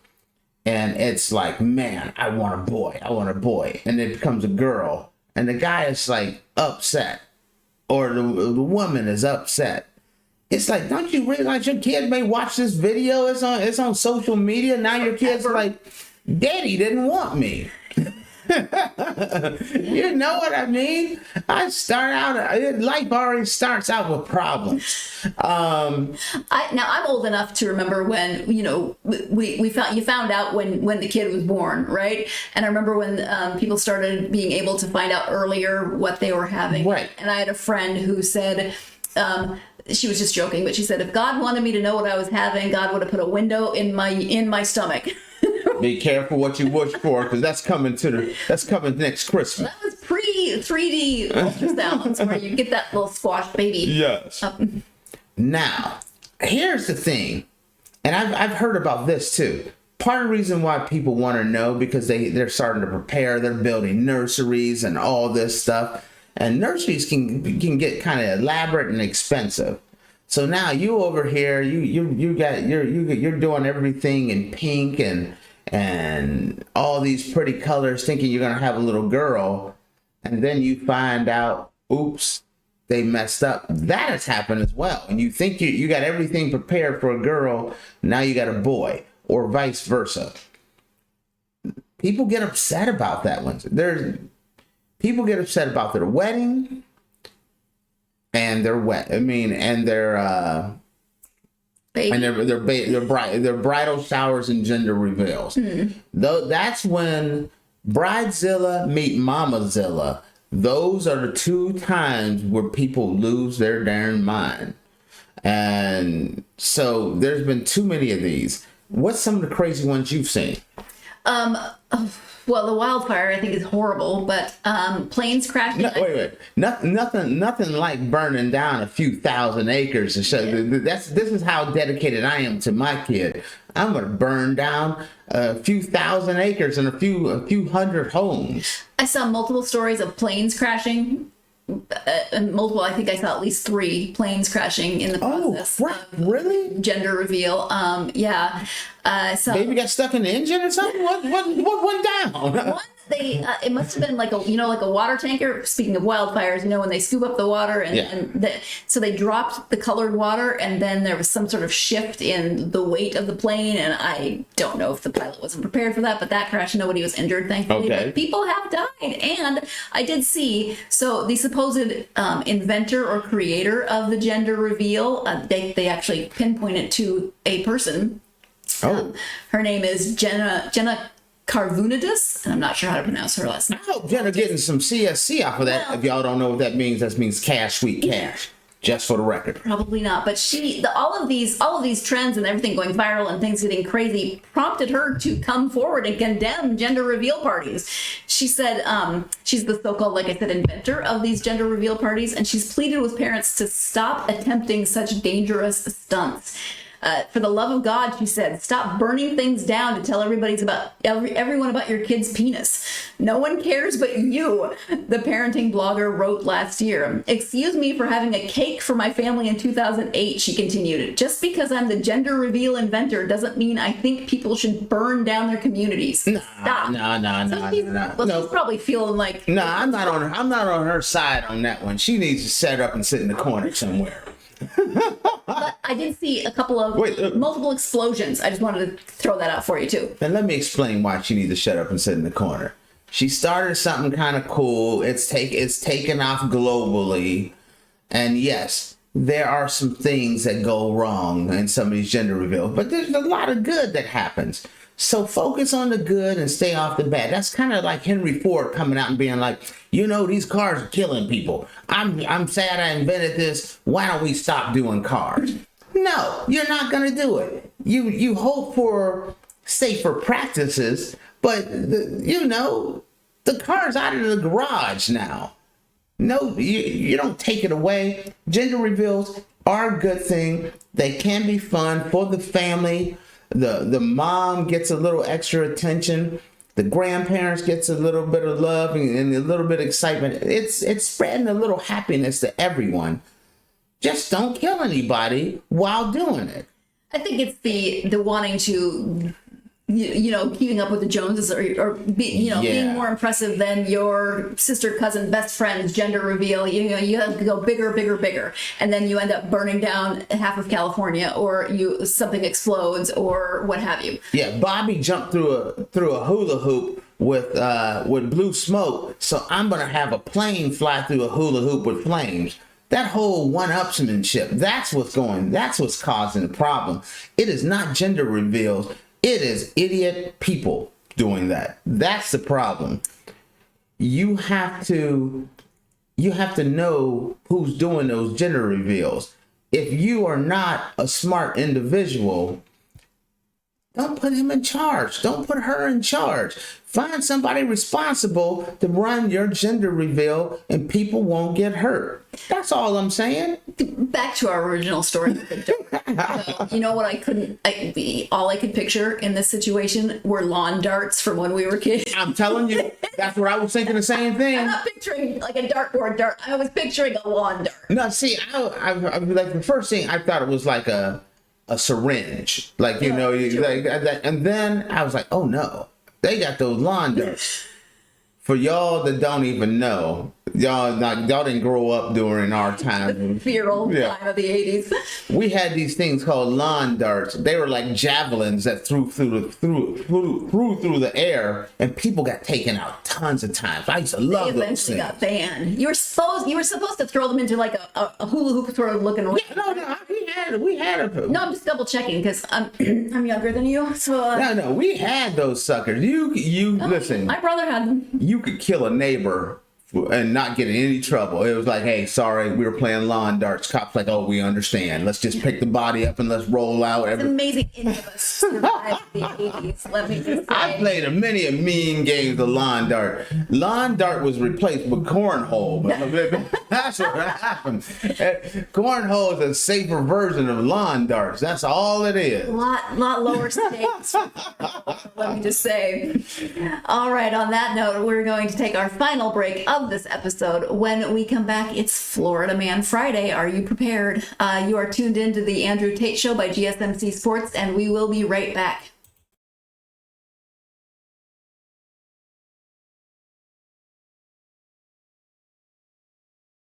and it's like, man, I want a boy. And it becomes a girl. And the guy is like upset. Or the woman is upset. It's like, don't you realize your kid may watch this video? It's on social media. Now your kid's like, Daddy didn't want me. You know what I mean? Life already starts out with problems. I'm old enough to remember when you found out when the kid was born, right? And I remember when people started being able to find out earlier what they were having. Right. And I had a friend who said. She was just joking, but she said, if God wanted me to know what I was having, God would have put a window in my stomach. Be careful what you wish for, because that's coming next Christmas. That was pre-3D ultrasounds where you get that little squash baby. Yes. Now, here's the thing, and I've heard about this too. Part of the reason why people want to know because they're starting to prepare. They're building nurseries and all this stuff. And nurseries can get kind of elaborate and expensive. So now you over here, you're doing everything in pink and all these pretty colors, thinking you're gonna have a little girl, and then you find out, oops, they messed up. That has happened as well. And you think you got everything prepared for a girl, now you got a boy, or vice versa. People get upset about that one. People get upset about their wedding and their their bridal showers and gender reveals. Though that's when Bridezilla meet Mamazilla. Those are the two times where people lose their darn mind. And so there's been too many of these. What's some of the crazy ones you've seen? Well, the wildfire I think is horrible, but planes crashing. Wait. Nothing like burning down a few thousand acres to show. Yeah. This is how dedicated I am to my kid. I'm gonna burn down a few thousand acres and a few hundred homes. I saw multiple stories of planes crashing. I think I saw at least 3 planes crashing in the process. Oh, really? Gender reveal. Yeah. So baby got stuck in the engine or something. What went down? It must have been like a water tanker. Speaking of wildfires, when they scoop up the water so they dropped the colored water, and then there was some sort of shift in the weight of the plane, and I don't know if the pilot wasn't prepared for that, but that crash, nobody was injured, thankfully. Okay. But people have died, and I did see the supposed inventor or creator of the gender reveal. They actually pinpointed to a person. Oh. Her name is Jenna Karvounidis, and I'm not sure how to pronounce her last name. I hope Jenna getting some CSC off of that. Well, if y'all don't know what that means cash, sweet cash. Just for the record. Probably not, but all of these trends and everything going viral and things getting crazy prompted her to come forward and condemn gender reveal parties. She said she's the so-called, like I said, inventor of these gender reveal parties, and she's pleaded with parents to stop attempting such dangerous stunts. For the love of God, she said, stop burning things down to tell everyone about your kid's penis. No one cares but you, the parenting blogger wrote last year. Excuse me for having a cake for my family in 2008, she continued. Just because I'm the gender reveal inventor doesn't mean I think people should burn down their communities. Stop. No. She's probably feeling like... No, I'm not on her side on that one. She needs to set up and sit in the corner somewhere. But I did see a couple of multiple explosions. I just wanted to throw that out for you too. And let me explain why she needs to shut up and sit in the corner. She started something kind of cool. It's taken off globally. And yes, there are some things that go wrong in some of these gender reveals, but there's a lot of good that happens. So focus on the good and stay off the bad. That's kind of like Henry Ford coming out and being like, these cars are killing people. I'm sad I invented this. Why don't we stop doing cars? No, you're not going to do it. You hope for safer practices, but the car's out of the garage now. No, you don't take it away. Gender reveals are a good thing. They can be fun for the family. The mom gets a little extra attention. The grandparents gets a little bit of love and a little bit of excitement. It's spreading a little happiness to everyone. Just don't kill anybody while doing it. I think it's the wanting to, keeping up with the Joneses or being more impressive than your sister, cousin, best friend's gender reveal. You have to go bigger, bigger, bigger. And then you end up burning down half of California, or something explodes or what have you. Yeah, Bobby jumped through a hula hoop with blue smoke. So I'm going to have a plane fly through a hula hoop with flames. That whole one-upsmanship, that's what's causing the problem. It is not gender reveals. It is idiot people doing that. That's the problem. You have to know who's doing those gender reveals. If you are not a smart individual, don't put him in charge. Don't put her in charge. Find somebody responsible to run your gender reveal and people won't get hurt. That's all I'm saying. Back to our original story with the dart. You know what all I could picture in this situation were lawn darts from when we were kids. I'm telling you, that's what I was thinking, the same thing. I'm not picturing like a dartboard dart. I was picturing a lawn dart. No, see, I like the first thing I thought it was like a syringe, like sure. like that, and then I was like, oh no, they got those lawn darts. For y'all that don't even know, y'all didn't grow up during our time. Feral time of the 80s. We had these things called lawn darts. They were like javelins that threw through the air, and people got taken out tons of times. I used to love those things. They eventually got banned. You were supposed to throw them into like a hula hoop sort of looking. Yeah, no, we had a. No, I'm just double checking because I'm younger than you. So no, we had those suckers. You listen. My brother had them. You could kill a neighbor and not get in any trouble. It was like, hey, sorry, we were playing lawn darts. Cops like, oh, we understand. Let's just pick the body up and let's roll out. It's amazing any of us survived the 80s. Let me just say. I played many mean games of lawn dart. Lawn dart was replaced with cornhole. That's what happened. Cornhole is a safer version of lawn darts. That's all it is. Lot lower stakes. Let me just say. All right, on that note, we're going to take our final break of this episode. When we come back, it's Florida Man Friday. Are you prepared? You are tuned in to the Andrew Tate Show by GSMC Sports, and we will be right back.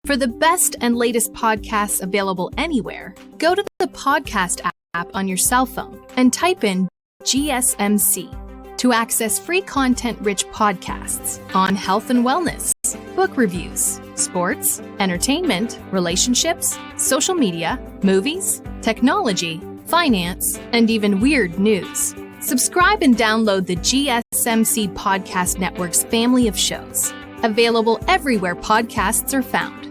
For the best and latest podcasts available anywhere, go to the podcast app on your cell phone and type in GSMC to access free content-rich podcasts on health and wellness, book reviews, sports, entertainment, relationships, social media, movies, technology, finance, and even weird news. Subscribe and download the GSMC Podcast Network's family of shows, available everywhere podcasts are found.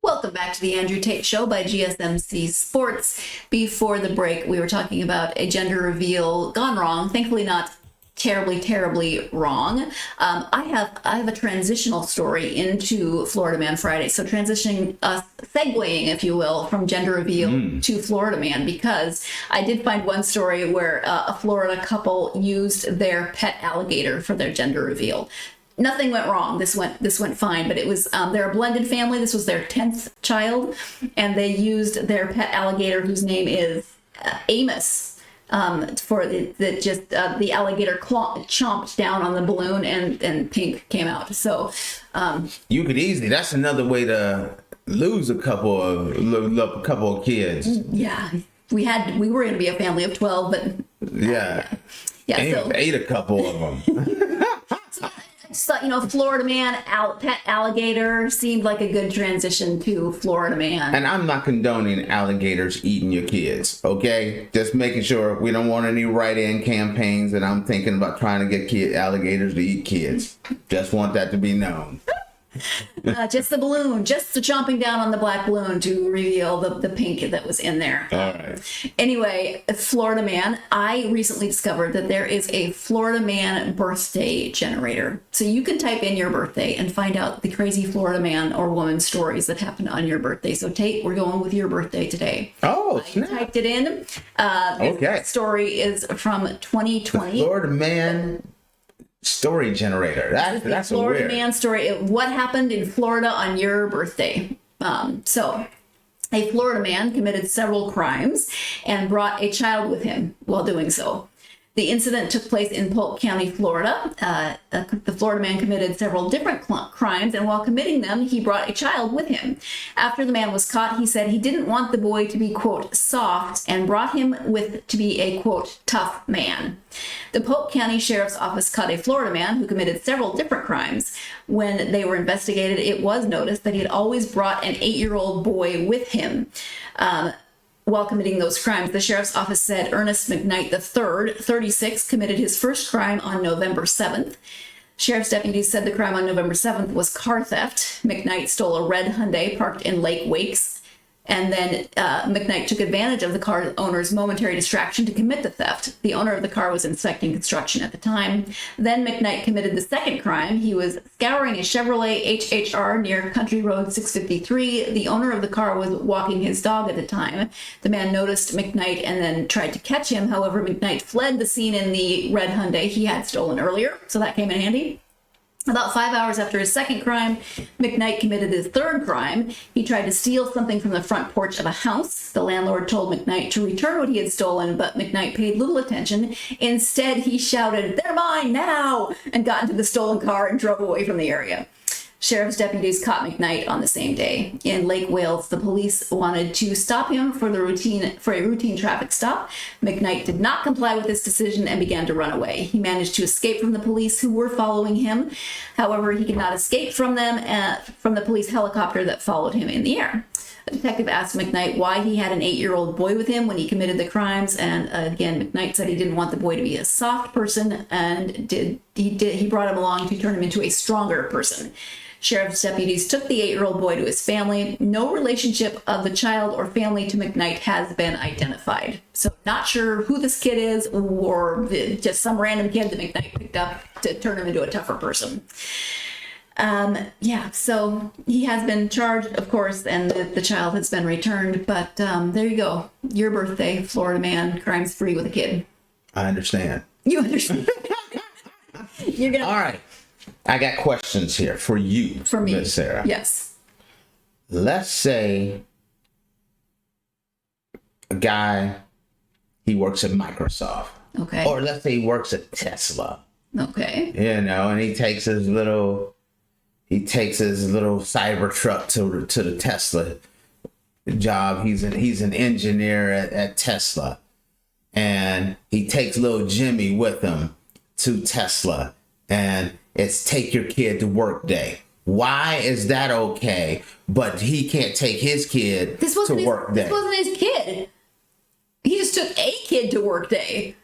Welcome back to the Andrew Tate Show by GSMC Sports. Before the break, we were talking about a gender reveal gone wrong. Thankfully, not terribly wrong. I have a transitional story into Florida Man Friday. So transitioning, segueing, if you will, from gender reveal to Florida Man, because I did find one story where a Florida couple used their pet alligator for their gender reveal. Nothing went wrong. This went fine, but it was they're a blended family. This was their 10th child, and they used their pet alligator, whose name is Amos, for the alligator chomped down on the balloon, and pink came out. So you could easily. That's another way to lose a couple of kids. Yeah, we were going to be a family of 12, but yeah, so ate a couple of them. So, Florida Man, pet alligator seemed like a good transition to Florida Man. And I'm not condoning alligators eating your kids, okay? Just making sure we don't want any write-in campaigns, and I'm thinking about trying to get alligators to eat kids. Just want that to be known. Just the balloon, just the chomping down on the black balloon to reveal the pink that was in there. All right. Anyway, Florida Man, I recently discovered that there is a Florida Man birthday generator. So you can type in your birthday and find out the crazy Florida man or woman stories that happened on your birthday. So Tate, we're going with your birthday today. Oh, I snap. typed it in. Okay. This story is from 2020. Florida Man story generator. That's Florida weird. Man story. What happened in Florida on your birthday? So a Florida man committed several crimes and brought a child with him while doing so. The incident took place in Polk County, Florida. The Florida man committed several different crimes, and while committing them, he brought a child with him. After the man was caught, he said he didn't want the boy to be, quote, soft, and brought him with to be a, quote, tough man. The Polk County Sheriff's Office caught a Florida man who committed several different crimes. When they were investigated, it was noticed that he had always brought an 8-year-old boy with him. While committing those crimes, the sheriff's office said Ernest McKnight III, 36, committed his first crime on November 7th. Sheriff's deputies said the crime on November 7th was car theft. McKnight stole a red Hyundai parked in Lake Wakes, and then McKnight took advantage of the car owner's momentary distraction to commit the theft. The owner of the car was inspecting construction at the time. Then McKnight committed the second crime. He was scouring a Chevrolet HHR near Country Road 653. The owner of the car was walking his dog at the time. The man noticed McKnight and then tried to catch him. However, McKnight fled the scene in the red Hyundai he had stolen earlier, so that came in handy. About 5 hours after his second crime, McKnight committed his third crime. He tried to steal something from the front porch of a house. The landlord told McKnight to return what he had stolen, but McKnight paid little attention. Instead, he shouted, "They're mine now!" and got into the stolen car and drove away from the area. Sheriff's deputies caught McKnight on the same day. In Lake Wales, the police wanted to stop him for a routine traffic stop. McKnight did not comply with this decision and began to run away. He managed to escape from the police who were following him. However, he could not escape from them from the police helicopter that followed him in the air. A detective asked McKnight why he had an 8-year-old boy with him when he committed the crimes, and again, McKnight said he didn't want the boy to be a soft person, and he brought him along to turn him into a stronger person. Sheriff's deputies took the 8-year-old boy to his family. No relationship of the child or family to McKnight has been identified. So not sure who this kid is, or just some random kid that McKnight picked up to turn him into a tougher person. So he has been charged, of course, and the child has been returned. But there you go. Your birthday, Florida man, crimes free with a kid. I understand. You understand? You're gonna. All right. I got questions here for you. For me. Miss Sarah. Yes. Let's say a guy, he works at Microsoft. Okay. Or let's say he works at Tesla. Okay. And he takes his little cyber truck to the Tesla job. He's an engineer at Tesla, and he takes little Jimmy with him to Tesla, and it's take your kid to work day. Why is that okay? But he can't take his kid to work day. This wasn't his kid. He just took a kid to work day.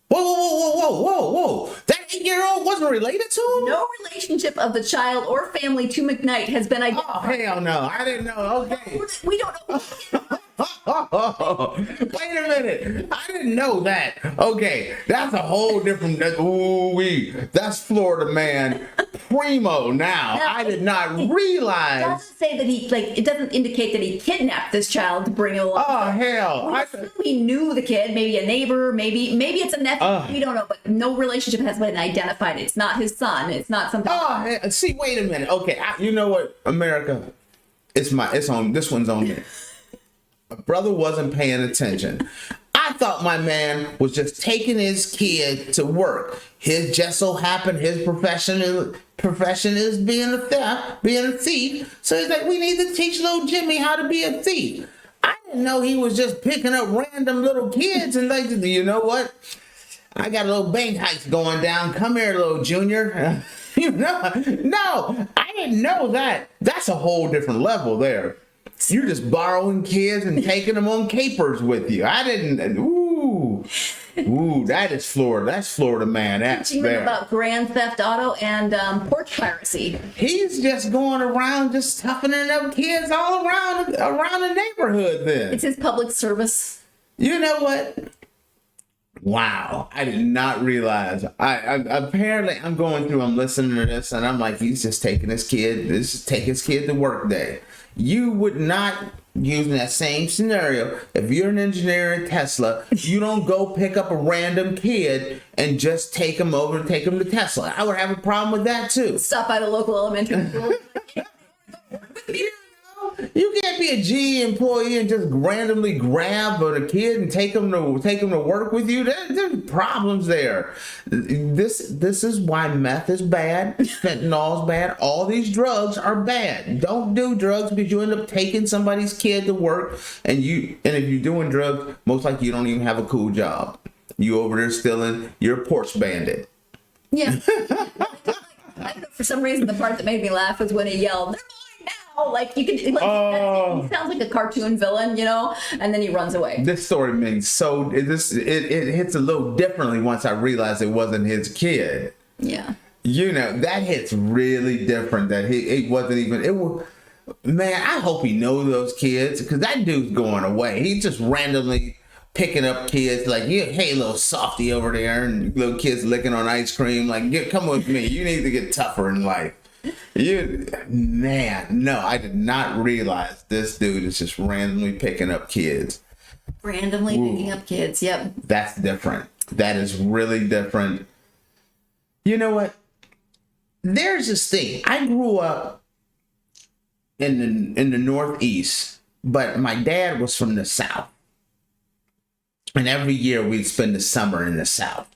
Whoa. That 8-year-old wasn't related to him? No relationship of the child or family to McKnight has been identified. Oh, hell no. I didn't know. Okay. We don't know. Wait a minute. I didn't know that. Okay. That's a whole different. That's Florida man primo now. I did not realize. It doesn't say that it doesn't indicate that he kidnapped this child to bring him along. Oh, hell. He knew the kid, maybe a neighbor, maybe it's a nephew. We don't know, but no relationship has been identified. It's not his son. It's not something. Oh, see, wait a minute. Okay. You know what, America? It's on. This one's on me. My brother wasn't paying attention. I thought my man was just taking his kid to work. His just so happened his profession is being a thief. So he's like, we need to teach little Jimmy how to be a thief. I didn't know he was just picking up random little kids and like, you know what? I got a little bank heist going down. Come here, little junior. No, I didn't know that. That's a whole different level there. You're just borrowing kids and taking them on capers with you. I didn't. Ooh, that is Florida. That's Florida man. That's teaching them about grand theft auto and porch piracy. He's just going around just toughening up kids all around the neighborhood. Then it's his public service. You know what? Wow, I did not realize. Apparently I'm going through. I'm listening to this, and I'm like, he's just taking his kid. Take his kid to work day. You would not, using that same scenario, if you're an engineer in Tesla, you don't go pick up a random kid and just take him to Tesla. I would have a problem with that too. Stop by the local elementary school. You can't be a GE employee and just randomly grab a kid and take them to work with you. There's problems there. This is why meth is bad, fentanyl is bad. All these drugs are bad. Don't do drugs because you end up taking somebody's kid to work, and if you're doing drugs, most likely you don't even have a cool job. You over there stealing. You're a porch bandit. Yeah. I don't know. For some reason, the part that made me laugh was when he yelled, like you can he sounds like a cartoon villain, and then he runs away. This story means it hits a little differently once I realized it wasn't his kid. Yeah. That hits really different. That it wasn't even it was. Man, I hope he knows those kids because that dude's going away. He's just randomly picking up kids like, hey, little softy over there, and little kids licking on ice cream. Like, come with me. You need to get tougher in life. No, I did not realize this dude is just randomly picking up kids. Picking up kids, yep. That's different. That is really different. You know what? There's this thing. I grew up in the Northeast, but my dad was from the South. And every year we'd spend the summer in the South.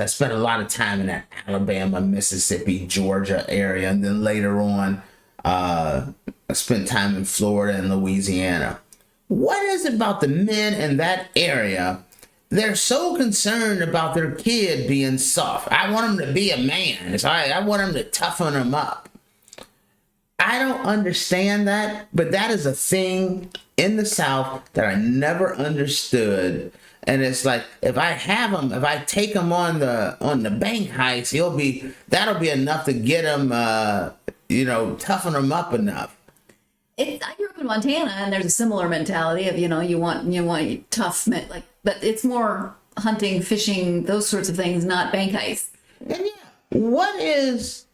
I spent a lot of time in that Alabama, Mississippi, Georgia area. And then later on, I spent time in Florida and Louisiana. What is it about the men in that area? They're so concerned about their kid being soft. I want him to be a man. I want him to toughen him up. I don't understand that, but that is a thing in the South that I never understood. And it's like, if I take him on the bank heist, that'll be enough to get him, toughen him up enough. I grew up in Montana, and there's a similar mentality of, you want tough men, but it's more hunting, fishing, those sorts of things, not bank heists. And what is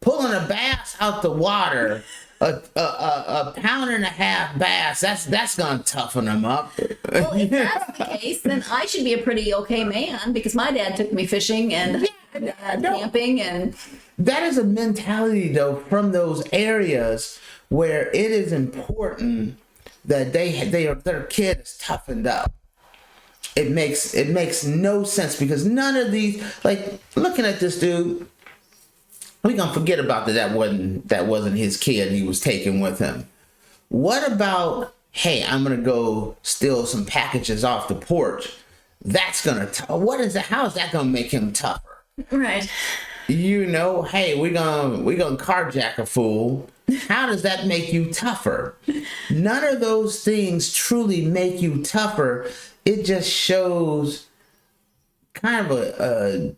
pulling a bass out the water? A pound and a half bass, that's gonna toughen them up. Well, if that's the case, then I should be a pretty okay man because my dad took me fishing and camping, and that is a mentality though from those areas where it is important that their kid is toughened up. It makes no sense because none of these, like looking at this dude. We're going to forget about that wasn't his kid he was taking with him. What about, hey, I'm going to go steal some packages off the porch? That's going to, how is that going to make him tougher? Right. hey, we're gonna carjack a fool. How does that make you tougher? None of those things truly make you tougher. It just shows kind of a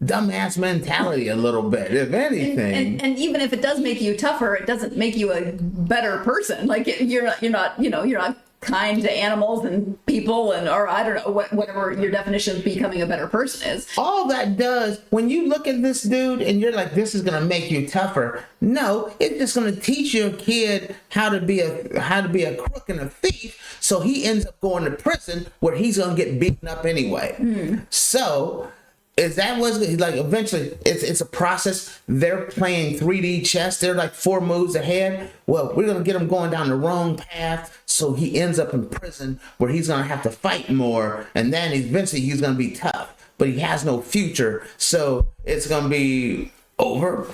dumbass mentality a little bit, if anything. And even if it does make you tougher, it doesn't make you a better person. Like you're not kind to animals and people, or I don't know, whatever your definition of becoming a better person is. All that does, when you look at this dude and you're like, this is gonna make you tougher. No, it's just gonna teach your kid how to be a crook and a thief, so he ends up going to prison where he's gonna get beaten up anyway. So is that what's like? Eventually, it's a process. They're playing 3D chess. They're like 4 moves ahead. Well, we're gonna get him going down the wrong path, so he ends up in prison where he's gonna have to fight more, and then eventually he's gonna be tough, but he has no future. So it's gonna be over.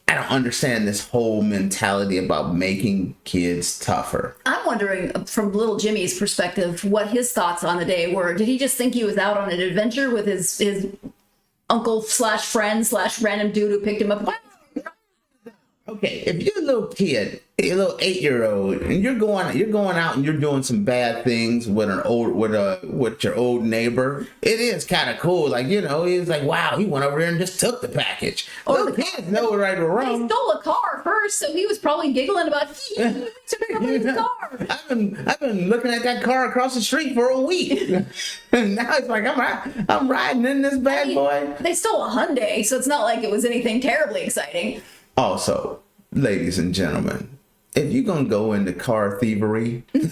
I don't understand this whole mentality about making kids tougher. I'm wondering, from little Jimmy's perspective, what his thoughts on the day were. Did he just think he was out on an adventure with his uncle / friend / random dude who picked him up? Okay, if you're a little kid, a little 8-year-old, and you're going out and you're doing some bad things with your old neighbor, it is kind of cool. Like, he's like, wow, he went over there and just took the package. Or the kids know right or wrong. He stole a car first, so he was probably giggling about took somebody's car. I've been looking at that car across the street for a week, and now it's like I'm riding in this bad boy. They stole a Hyundai, so it's not like it was anything terribly exciting. Also, ladies and gentlemen, if you're going to go into car thievery, don't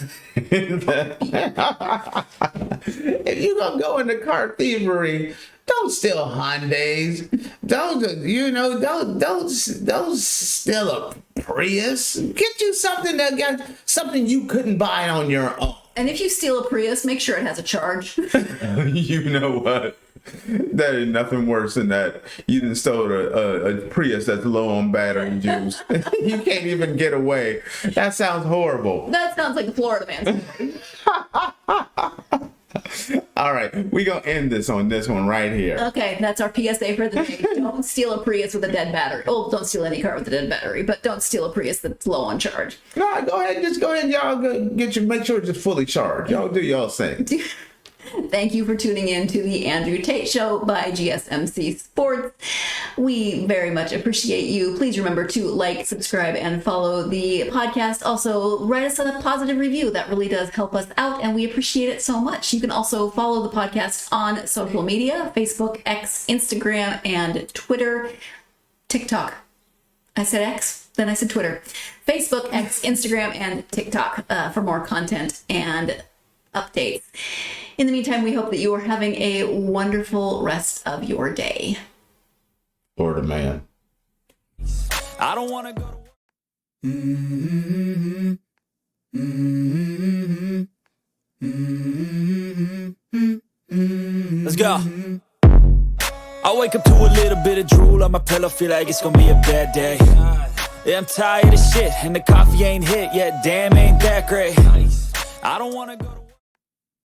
steal Hyundais. Don't steal a Prius. Get you something you couldn't buy on your own. And if you steal a Prius, make sure it has a charge. You know what? That is nothing worse than that. You done stole a Prius that's low on battery juice. You can't even get away. That sounds horrible. That sounds like the Florida man. All right, we're going to end this on this one right here. Okay, that's our PSA for the day. Don't steal a Prius with a dead battery. Oh, don't steal any car with a dead battery, but don't steal a Prius that's low on charge. No, go ahead, y'all make sure it's just fully charged. Y'all do y'all thing. Thank you for tuning in to the Andrew Tate Show by GSMC Sports. We very much appreciate you. Please remember to like, subscribe, and follow the podcast. Also, write us a positive review. That really does help us out, and we appreciate it so much. You can also follow the podcast on social media, Facebook, X, Instagram, and Twitter. TikTok. I said X, then I said Twitter. Facebook, X, Instagram, and TikTok for more content and updates. In the meantime, we hope that you are having a wonderful rest of your day. Or the man. I don't want to go to work. Let's go. I wake up to a little bit of drool on my pillow, feel like it's gonna be a bad day. Yeah, I'm tired of shit, and the coffee ain't hit yet, damn, ain't that great. I don't want to go to work.